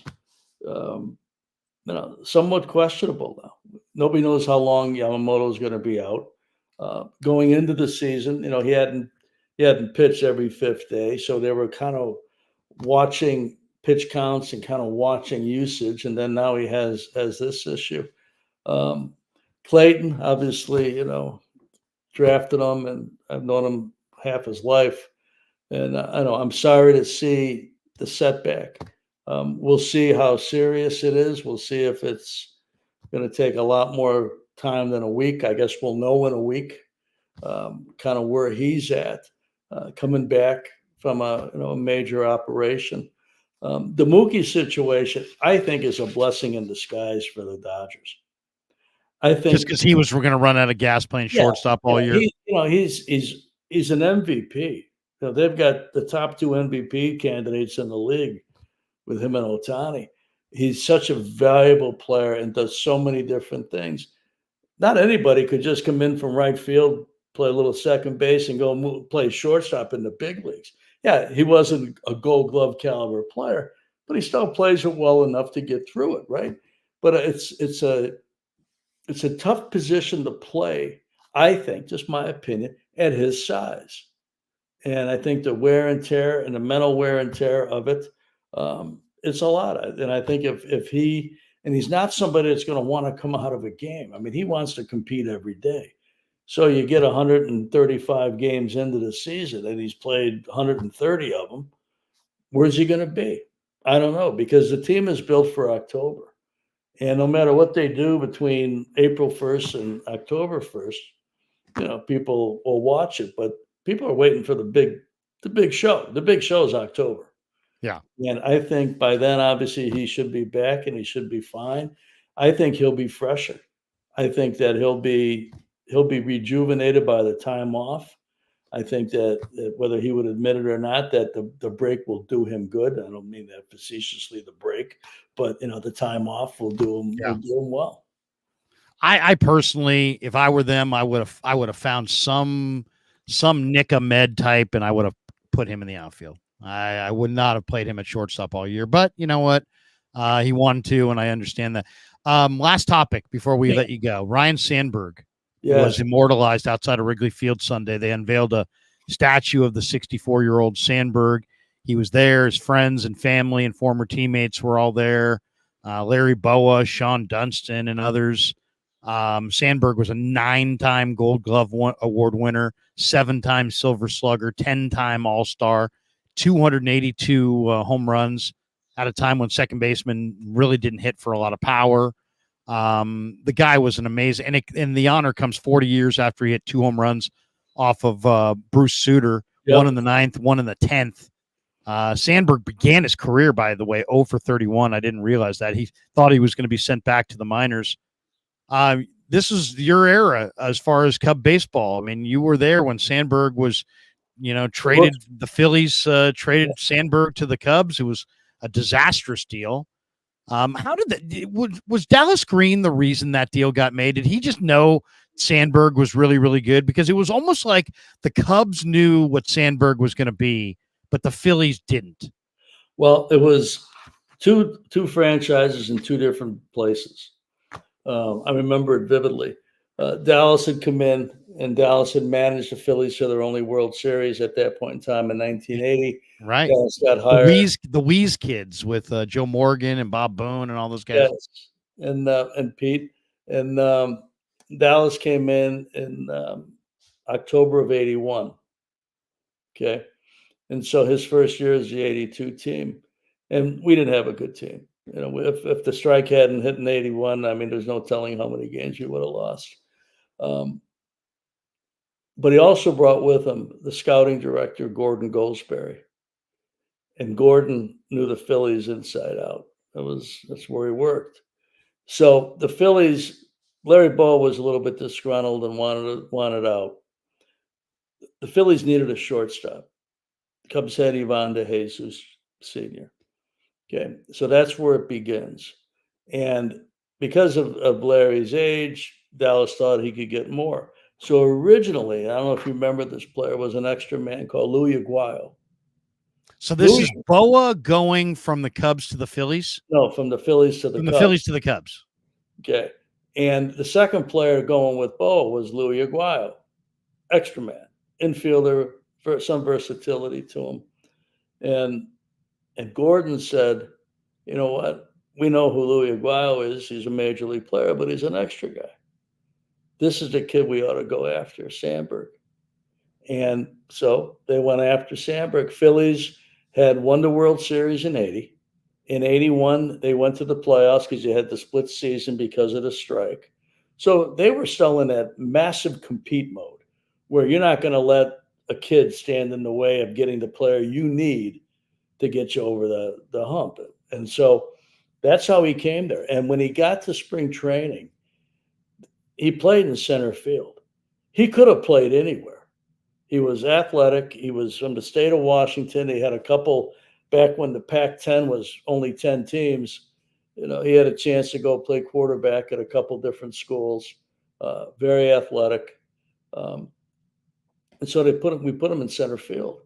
somewhat questionable now. Nobody knows how long Yamamoto is going to be out. Going into the season, he hadn't pitched every 5th day, so they were kind of watching pitch counts and kind of watching usage, and then now he has this issue. Clayton, obviously, drafted him, and I've known him half his life, and I'm sorry to see the setback. We'll see how serious it is. We'll see if it's going to take a lot more time than a week. I guess we'll know in a week, kind of where he's at, coming back from a major operation. The Mookie situation, I think, is a blessing in disguise for the Dodgers. I think just because we're going to run out of gas playing shortstop all year. He's an MVP. They've got the top 2 MVP candidates in the league with him and Ohtani. He's such a valuable player and does so many different things. Not anybody could just come in from right field, play a little second base, and go play shortstop in the big leagues. Yeah, he wasn't a Gold Glove caliber player, but he still plays it well enough to get through it, right? But it's a tough position to play, I think, just my opinion, at his size. And I think the wear and tear and the mental wear and tear of it, it's a lot. And I think if he's not somebody that's going to want to come out of a game. I mean, he wants to compete every day. So you get 135 games into the season, and he's played 130 of them. Where's he going to be? I don't know, because the team is built for October. And no matter what they do between April 1st and October 1st, people will watch it, but people are waiting for the big show. The big show is October. Yeah. And I think by then, obviously, he should be back and he should be fine. I think he'll be fresher. I think that he'll be rejuvenated by the time off. I think that whether he would admit it or not, that the break will do him good. I don't mean that facetiously, the break, but the time off will do him well. I personally, if I were them, I would have found some Nika Med type, and I would have put him in the outfield. I would not have played him at shortstop all year, but you know what? He wanted to, and I understand that. Last topic before we let you go. Ryan Sandberg was immortalized outside of Wrigley Field Sunday. They unveiled a statue of the 64-year-old Sandberg. He was there. His friends and family and former teammates were all there. Larry Boa, Sean Dunston, and others. Sandberg was a 9-time Gold Glove Award winner, 7-time Silver Slugger, 10-time All-Star, 282 home runs at a time when second baseman really didn't hit for a lot of power. The guy was an amazing, and the honor comes 40 years after he hit 2 home runs off of Bruce Sutter, one in the 9th, one in the 10th. Sandberg began his career, by the way, 0 for 31. I didn't realize that. He thought he was going to be sent back to the minors. This is your era as far as Cub baseball. I mean, you were there when Sandberg was, traded. The Phillies traded Sandberg to the Cubs. It was a disastrous deal. How did that? Was Dallas Green the reason that deal got made? Did he just know Sandberg was really, really good? Because it was almost like the Cubs knew what Sandberg was going to be, but the Phillies didn't. Well, it was two franchises in 2 different places. I remember it vividly. Dallas had come in, and Dallas had managed the Phillies to their only World Series at that point in time in 1980. Right. Dallas got hired. The Wheeze kids with Joe Morgan and Bob Boone and all those guys. Yes. And Pete. And Dallas came in October of 81. Okay. And so his first year is the 82 team. And we didn't have a good team. If the strike hadn't hit in 81, I mean, there's no telling how many games you would have lost. But he also brought with him the scouting director, Gordon Goldsberry. And Gordon knew the Phillies inside out. That's where he worked. So the Phillies, Larry Bowa was a little bit disgruntled and wanted out. The Phillies needed a shortstop. The Cubs had Ivan DeJesus Sr. Okay, so that's where it begins. And because of Larry's age, Dallas thought he could get more. So originally, I don't know if you remember this player, was an extra man called Louis Aguayo. So this is Boa going from the Cubs to the Phillies? No, from the Phillies to the Cubs. From the Phillies to the Cubs. Okay. And the second player going with Boa was Louis Aguayo, extra man, infielder, for some versatility to him. And Gordon said, you know what? We know who Louis Aguayo is. He's a major league player, but he's an extra guy. This is the kid we ought to go after, Sandberg. And so they went after Sandberg. Phillies had won the World Series in 80. In 81, they went to the playoffs because you had the split season because of the strike. So they were still in that massive compete mode where you're not going to let a kid stand in the way of getting the player you need to get you over the hump. And so that's how he came there. And when he got to spring training, he played in center field. He could have played anywhere. He was athletic. He was from the state of Washington. He had a couple, back when the Pac-10 was only 10 teams, he had a chance to go play quarterback at a couple different schools, very athletic. And so we put him in center field,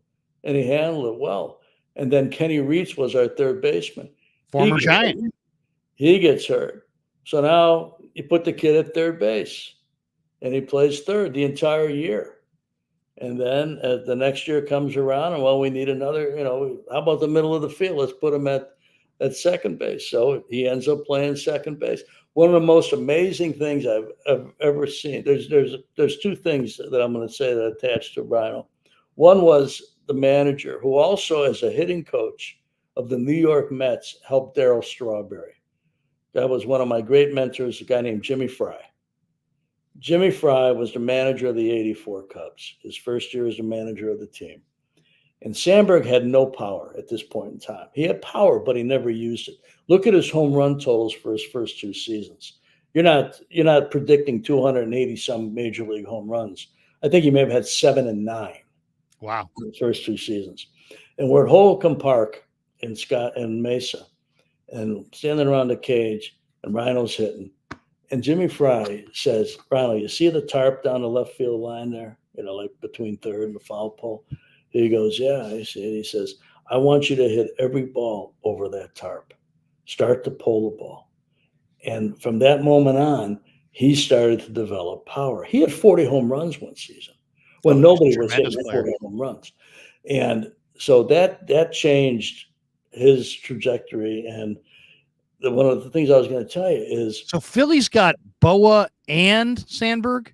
and he handled it well. And then Kenny Reitz was our third baseman. Former Giant. He gets hurt. So now you put the kid at third base, and he plays third the entire year. And then the next year comes around, and, we need another, how about the middle of the field? Let's put him at second base. So he ends up playing second base. One of the most amazing things I've ever seen. There's 2 things that I'm going to say that attached to Rhino. One was the manager, who also, as a hitting coach of the New York Mets, helped Darryl Strawberry. That was one of my great mentors, a guy named Jimmy Fry. Jimmy Fry was the manager of the 84 Cubs, his first year as the manager of the team. And Sandberg had no power at this point in time. He had power, but he never used it. Look at his home run totals for his first 2 seasons. You're not predicting 280 some major league home runs. I think he may have had 7 and 9. Wow. in the first 2 seasons. And we're at Holcomb Park in Mesa, and standing around the cage, and Rhino's hitting. And Jimmy Fry says, Rhino, you see the tarp down the left field line there? Like between third and the foul pole? He goes, yeah, I see it. He says, I want you to hit every ball over that tarp. Start to pull the ball. And from that moment on, he started to develop power. He had 40 home runs one season when nobody was hitting 40 home runs. And so that changed his trajectory. And one of the things I was going to tell you is, so Philly's got Boa and Sandberg.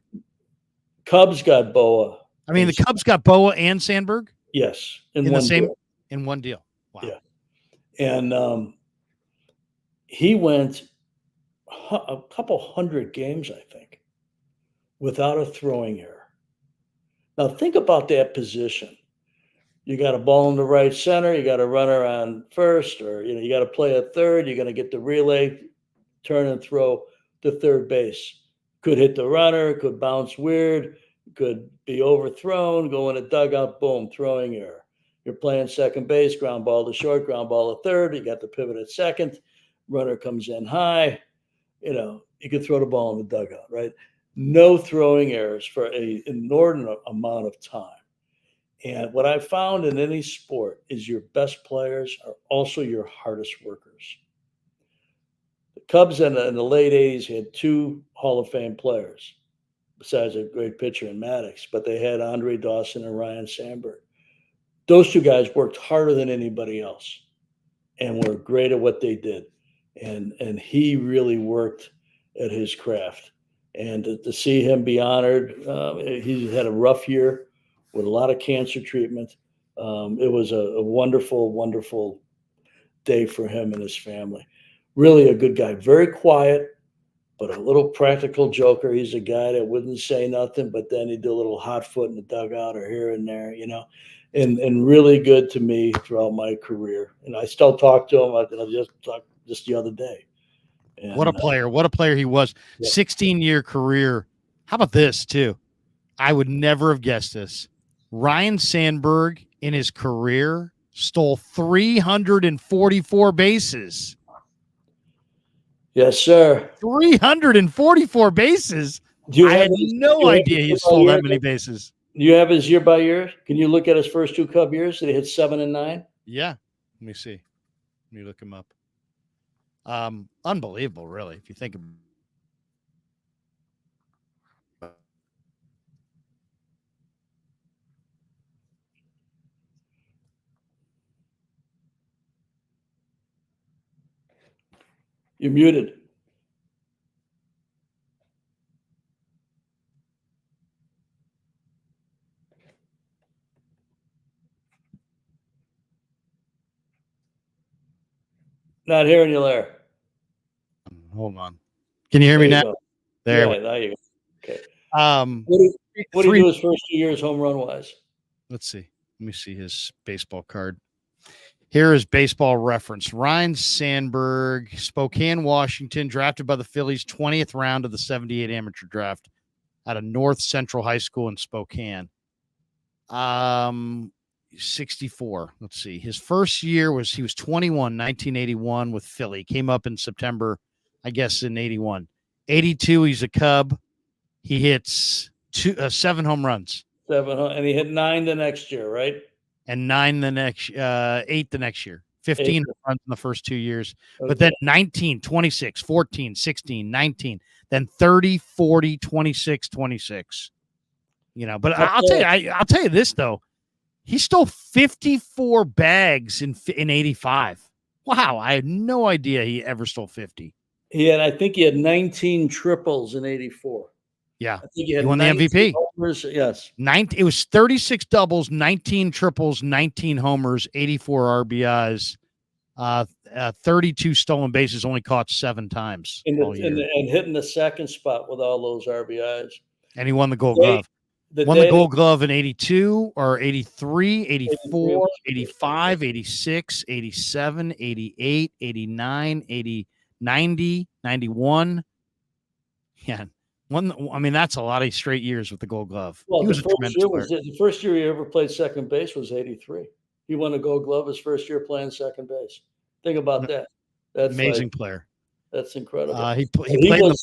Cubs got Boa. I mean, the Cubs got Boa and Sandberg. Yes, in one deal. Wow. Yeah, and he went a couple hundred games, I think, without a throwing error. Now think about that position. You got a ball in the right center. You got a runner on first, or you got to play a third. You're going to get the relay, turn and throw to third base. Could hit the runner. Could bounce weird. Could be overthrown. Go in a dugout. Boom, throwing error. You're playing second base. Ground ball to short. Ground ball to third. You got the pivot at second. Runner comes in high. You could throw the ball in the dugout, right? No throwing errors for an inordinate amount of time. And what I found in any sport is your best players are also your hardest workers. The Cubs in the late 80s had 2 Hall of Fame players, besides a great pitcher in Maddox, but they had Andre Dawson and Ryan Sandberg. Those 2 guys worked harder than anybody else and were great at what they did. And he really worked at his craft. And to see him be honored, he had a rough year with a lot of cancer treatment. It was a wonderful, wonderful day for him and his family. Really a good guy, very quiet, but a little practical joker. He's a guy that wouldn't say nothing, but then he'd do a little hot foot in the dugout or here and there, and really good to me throughout my career. And I still talk to him. I just talked just the other day. And, what a player he was. Yeah. 16-year career. How about this too? I would never have guessed this. Ryan Sandberg in his career stole 344 bases. Yes, sir. 344 bases. I had no idea he stole that many bases. Do you have his year by year? Can you look at his first 2 Cub years? Did he hit 7 and 9? Yeah. Let me see. Let me look him up. Unbelievable, really, if you think about it. You're muted. Not hearing you there. Hold on. Can you hear me now? Go. There. Yeah, now you go. Okay. What do you do his first 2 years home run wise? Let's see. Let me see his baseball card. Here is Baseball Reference. Ryan Sandberg, Spokane, Washington, drafted by the Phillies, 20th round of the 78 amateur draft out of North Central High School in Spokane. 64. Let's see. His first year he was 21, 1981 with Philly. Came up in September, I guess, in 81. 82, he's a Cub. He hits 7 home runs. 7, and he hit 9 the next year, right? And 8 the next year. 15 runs in the first 2 years. Okay. But then 19, 26, 14, 16, 19, then 30, 40, 26, 26. But I'll tell you this though. He stole 54 bags in 85. Wow, I had no idea he ever stole 50. I think he had 19 triples in 84. Yeah. I think he won the MVP. Homers. Yes. It was 36 doubles, 19 triples, 19 homers, 84 RBIs, 32 stolen bases, only caught 7 times. And hitting the second spot with all those RBIs. And he won the Gold Glove. The Gold Glove in 82 or 83, 84, 85, 86, 87, 88, 89, 80, 90, 91. Yeah. I mean, that's a lot of straight years with the Gold Glove. Well, He was a tremendous player. the first year he ever played second base was '83. He won a Gold Glove his first year playing second base. Think about that. That's Amazing player. That's incredible. He played in the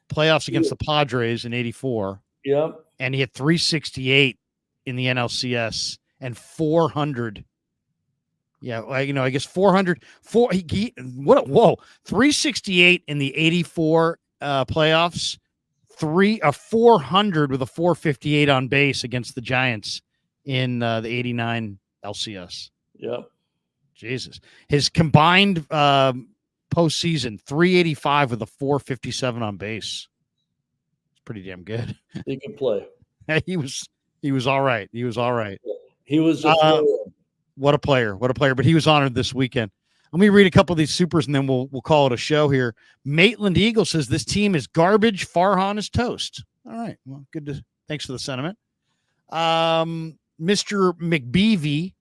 playoffs against the Padres in '84. Yeah, and he had 368 in the NLCS and 400. Yeah, I guess 400. 368 in the '84 playoffs. 400 with a 458 on base against the Giants in the '89 LCS. Yeah, Jesus, his combined postseason 385 with a 457 on base. It's pretty damn good. He can play. He was all right. He was all right. He was what a player. But he was honored this weekend. Let me read a couple of these supers and then we'll call it a show here. Maitland Eagle says this team is garbage. Farhan is toast. All right. Well, thanks for the sentiment. Mr. McBeavy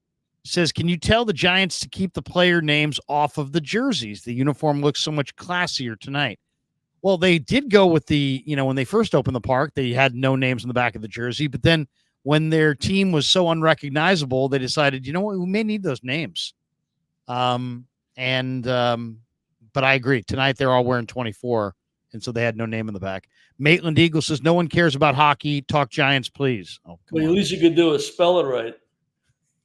says, can you tell the Giants to keep the player names off of the jerseys? The uniform looks so much classier tonight. Well, they did go with when they first opened the park, they had no names on the back of the jersey. But then when their team was so unrecognizable, they decided, you know what, we may need those names. But I agree. Tonight, they're all wearing 24, and so they had no name in the back. Maitland Eagle says, no one cares about hockey. Talk Giants, please. Oh, well, at least you could do is spell it right.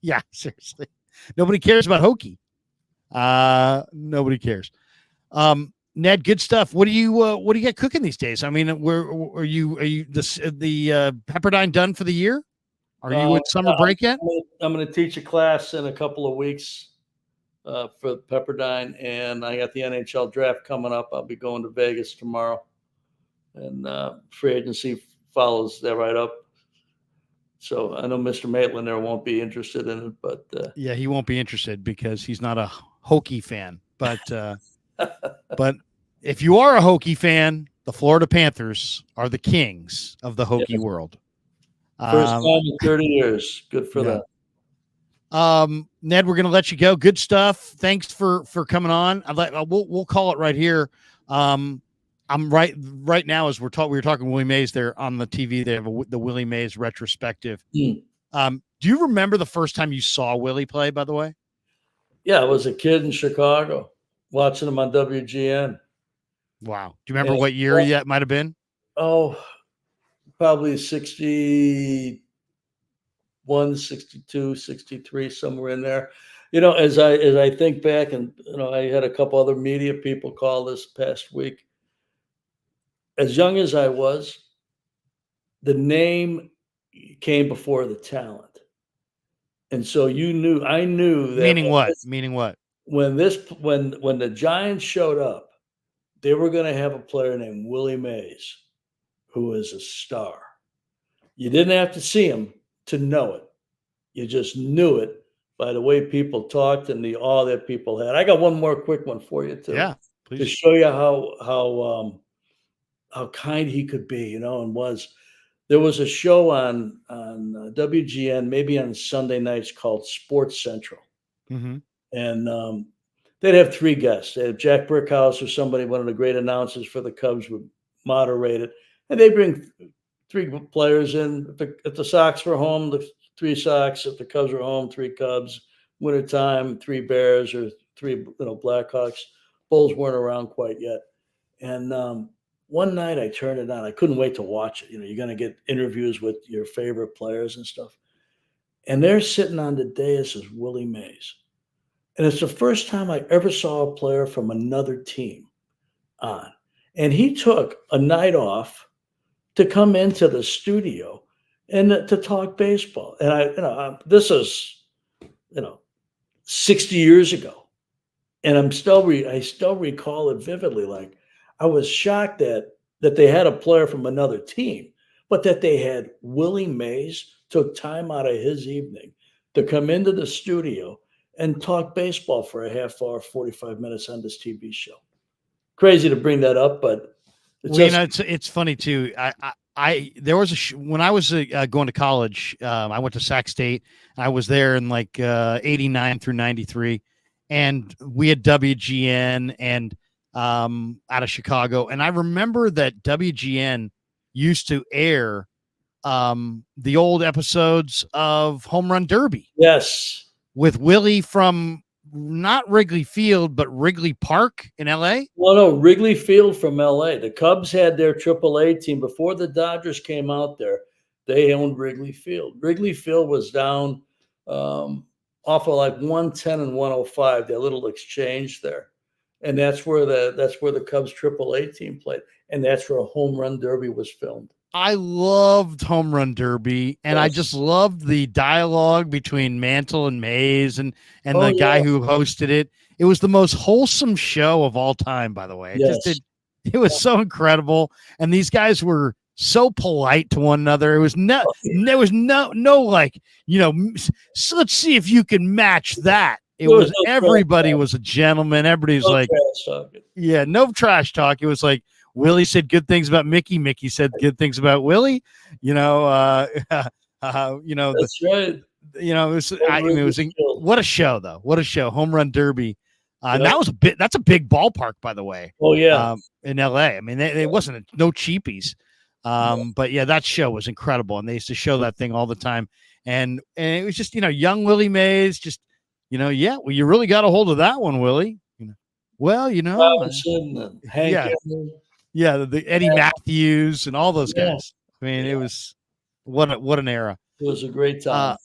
Yeah, seriously. Nobody cares about hokey. Nobody cares. Ned, good stuff. What do you get cooking these days? I mean, are you the Pepperdine done for the year? Are you in summer break yet? I'm going to teach a class in a couple of weeks for Pepperdine, and I got the NHL draft coming up. I'll be going to Vegas tomorrow, and free agency follows that right up. So I know Mr. Maitland there won't be interested in it, but yeah, he won't be interested because he's not a Hokie fan. But but if you are a Hokie fan, the Florida Panthers are the kings of the Hokie world. First time in 30 years. Good for them. Ned, we're going to let you go. Good stuff. Thanks for coming on. We'll call it right here. I'm right now as we were talking Willie Mays there on the TV. They have the Willie Mays retrospective. Do you remember the first time you saw Willie play, by the way? Yeah, I was a kid in Chicago watching him on WGN. Wow. Do you remember what year that might have been? Oh, probably 61, 62, 63, somewhere in there. As I think back, and I had a couple other media people call this past week. As young as I was, the name came before the talent. And so I knew that. Meaning what? Meaning what? When the Giants showed up, they were going to have a player named Willie Mays, who is a star. You didn't have to see him to know it. You just knew it by the way people talked and the awe that people had. I got one more quick one for you too. Yeah, please. To show you how kind he could be, and there was a show on WGN, maybe on Sunday nights, called Sports Central. Mm-hmm. And they'd have three guests. They had Jack Brickhouse, or somebody, one of the great announcers for the Cubs, would moderate it. And they bring three players in. If the Sox were home, the three Sox. If the Cubs were home, three Cubs. Wintertime, three Bears, or three Blackhawks. Bulls weren't around quite yet. And one night I turned it on. I couldn't wait to watch it. You're going to get interviews with your favorite players and stuff. And they're sitting on the dais as Willie Mays. And it's the first time I ever saw a player from another team on. And he took a night off to come into the studio and to talk baseball. And this is, 60 years ago. And I still recall it vividly. Like, I was shocked that they had a player from another team, but that they had Willie Mays took time out of his evening to come into the studio and talk baseball for a half hour, 45 minutes on this TV show. Crazy to bring that up, but it's funny too. There was when I was going to college, I went to Sac State. I was there in like 89 through 93, and we had WGN and out of Chicago. And I remember that WGN used to air the old episodes of Home Run Derby. Yes. With Willie from not Wrigley Field, but Wrigley Park in LA. Well, no, Wrigley Field from LA. The Cubs had their AAA team before the Dodgers came out there. They owned Wrigley Field. Wrigley Field was down off of like 110 and 105, their little exchange there. And that's where the Cubs AAA team played. And that's where Home Run Derby was filmed. I loved Home Run Derby, and I just loved the dialogue between Mantle and Mays and the guy who hosted it. It was the most wholesome show of all time, by the way. It was so incredible, and these guys were so polite to one another. It was there was no like, so let's see if you can match that. It was everybody was a gentleman. Everybody was no trash talk. It was like, Willie said good things about Mickey. Mickey said good things about Willie. That's right. What a show, though. What a show. Home Run Derby. That's a big ballpark, by the way. Oh, yeah. In LA. I mean, it wasn't no cheapies. But yeah, that show was incredible. And they used to show that thing all the time. And it was just, young Willie Mays, just, well, you really got a hold of that one, Willie. Hank. The Eddie Matthews and all those guys. I mean, it was what an era. It was a great time.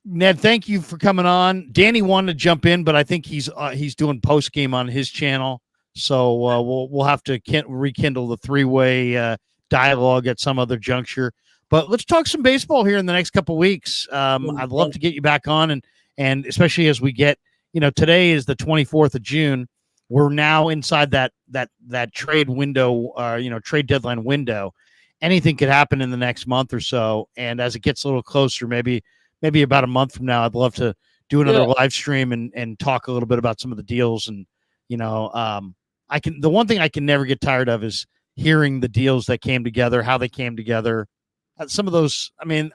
Ned, thank you for coming on. Danny wanted to jump in, but I think he's doing post game on his channel, so we'll have to rekindle the three-way dialogue at some other juncture. But let's talk some baseball here in the next couple of weeks. I'd love to get you back on, and especially as we get, today is the 24th of June. We're now inside that trade window, trade deadline window. Anything could happen in the next month or so. And as it gets a little closer, maybe about a month from now, I'd love to do another live stream and talk a little bit about some of the deals. And, the one thing I can never get tired of is hearing the deals that came together, how they came together. Some of those, in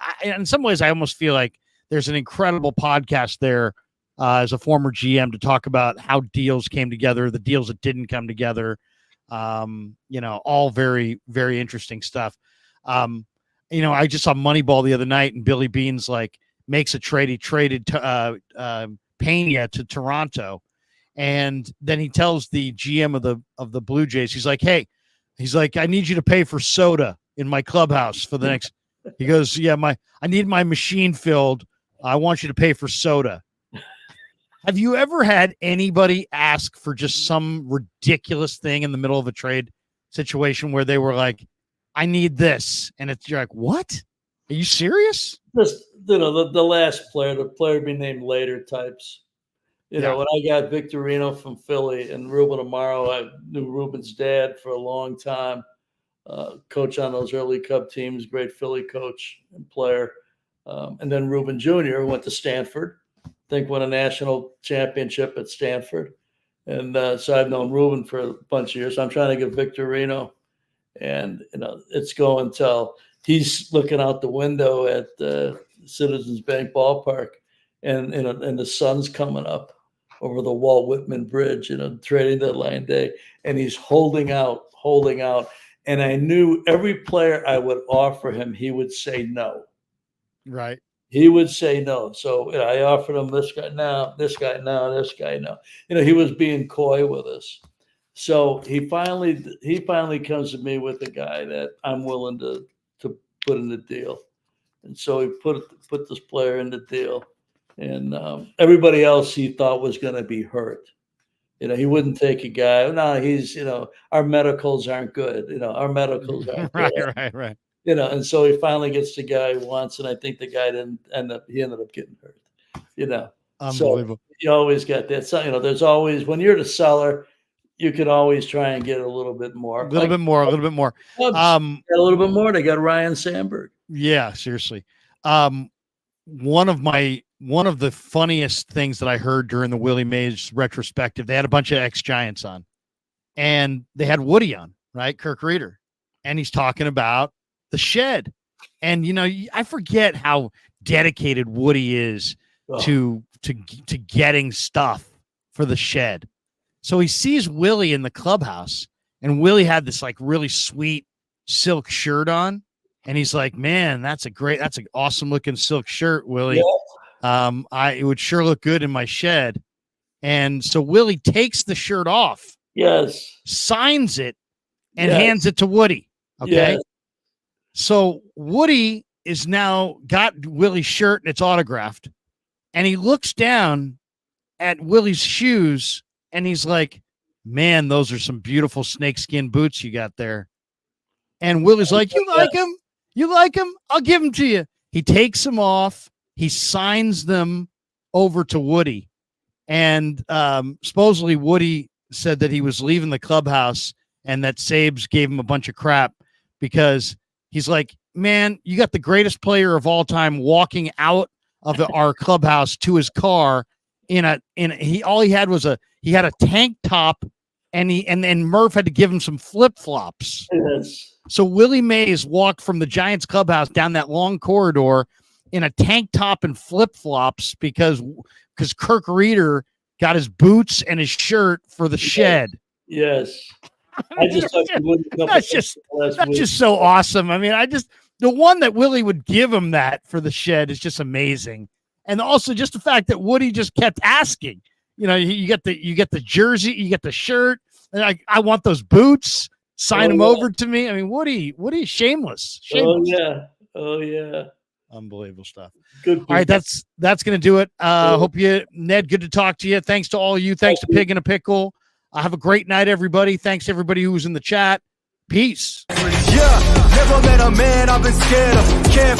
some ways, I almost feel like there's an incredible podcast there. As a former GM, to talk about how deals came together, the deals that didn't come together, all very, very interesting stuff. I just saw Moneyball the other night, and Billy Beane's makes a trade. He traded Pena to Toronto, and then he tells the GM of the Blue Jays, he's like, I need you to pay for soda in my clubhouse for the next. He goes, I need my machine filled. I want you to pay for soda. Have you ever had anybody ask for just some ridiculous thing in the middle of a trade situation where they were like, I need this? And you're like, what? Are you serious? Just, the last player, the player be named later types. When I got Victorino from Philly and Ruben Amaro, I knew Ruben's dad for a long time. Coach on those early Cub teams, great Philly coach and player. And then Ruben Jr. went to Stanford. Won a national championship at Stanford. And so I've known Ruben for a bunch of years. I'm trying to get Victorino. And, it's going till he's looking out the window at Citizens Bank Ballpark. And the sun's coming up over the Walt Whitman Bridge, trading deadline day. And he's holding out. And I knew every player I would offer him, he would say no. Right. He would say no. So I offered him this guy now, this guy now, this guy now. He was being coy with us. So he finally comes to me with a guy that I'm willing to put in the deal. And so he put this player in the deal. And everybody else he thought was going to be hurt. He wouldn't take a guy. No, he's, our medicals aren't good. Our medicals aren't good. Right. And so he finally gets the guy he wants, and I think the guy ended up getting hurt. Unbelievable. So you always got that. So, there's always, when you're the seller, you could always try and get a little bit more. A little bit more. A little bit more. They got Ryan Sandberg. Yeah, seriously. One of the funniest things that I heard during the Willie Mays retrospective, they had a bunch of ex-Giants on, and they had Woody on, right? Kirk Reeder. And he's talking about the shed. And, I forget how dedicated Woody is to getting stuff for the shed. So he sees Willie in the clubhouse, and Willie had this really sweet silk shirt on, And he's like, man, that's an awesome looking silk shirt, Willie. Yeah. It would sure look good in my shed. And so Willie takes the shirt off, Yes. signs it, and Yes. hands it to Woody. Okay. Yes. So Woody is now got Willie's shirt and it's autographed. And he looks down at Willie's shoes and he's like, man, those are some beautiful snakeskin boots you got there. And Willie's like, you like them? You like them? I'll give them to you. He takes them off. He signs them over to Woody. And supposedly Woody said that he was leaving the clubhouse and that Sabes gave him a bunch of crap because he's like, man, you got the greatest player of all time walking out of our clubhouse to his car all he had was a tank top and Murph had to give him some flip-flops. Yes. So Willie Mays walked from the Giants clubhouse down that long corridor in a tank top and flip-flops because Kirk Reeder got his boots and his shirt for the shed. Yes. That's just so awesome. I mean, the one that Willie would give him that for the shed is just amazing. And also just the fact that Woody just kept asking, you get the jersey, you get the shirt, and I want those boots, sign them over to me. I mean, Woody is shameless. Oh yeah. Unbelievable stuff. Good. All right, that's going to do it. Hope Ned, good to talk to you. Thanks to all of you. Thanks to Pig and a Pickle. Have a great night, everybody. Thanks to everybody who was in the chat. Peace. Yeah, never met a man I've been scared of. Can't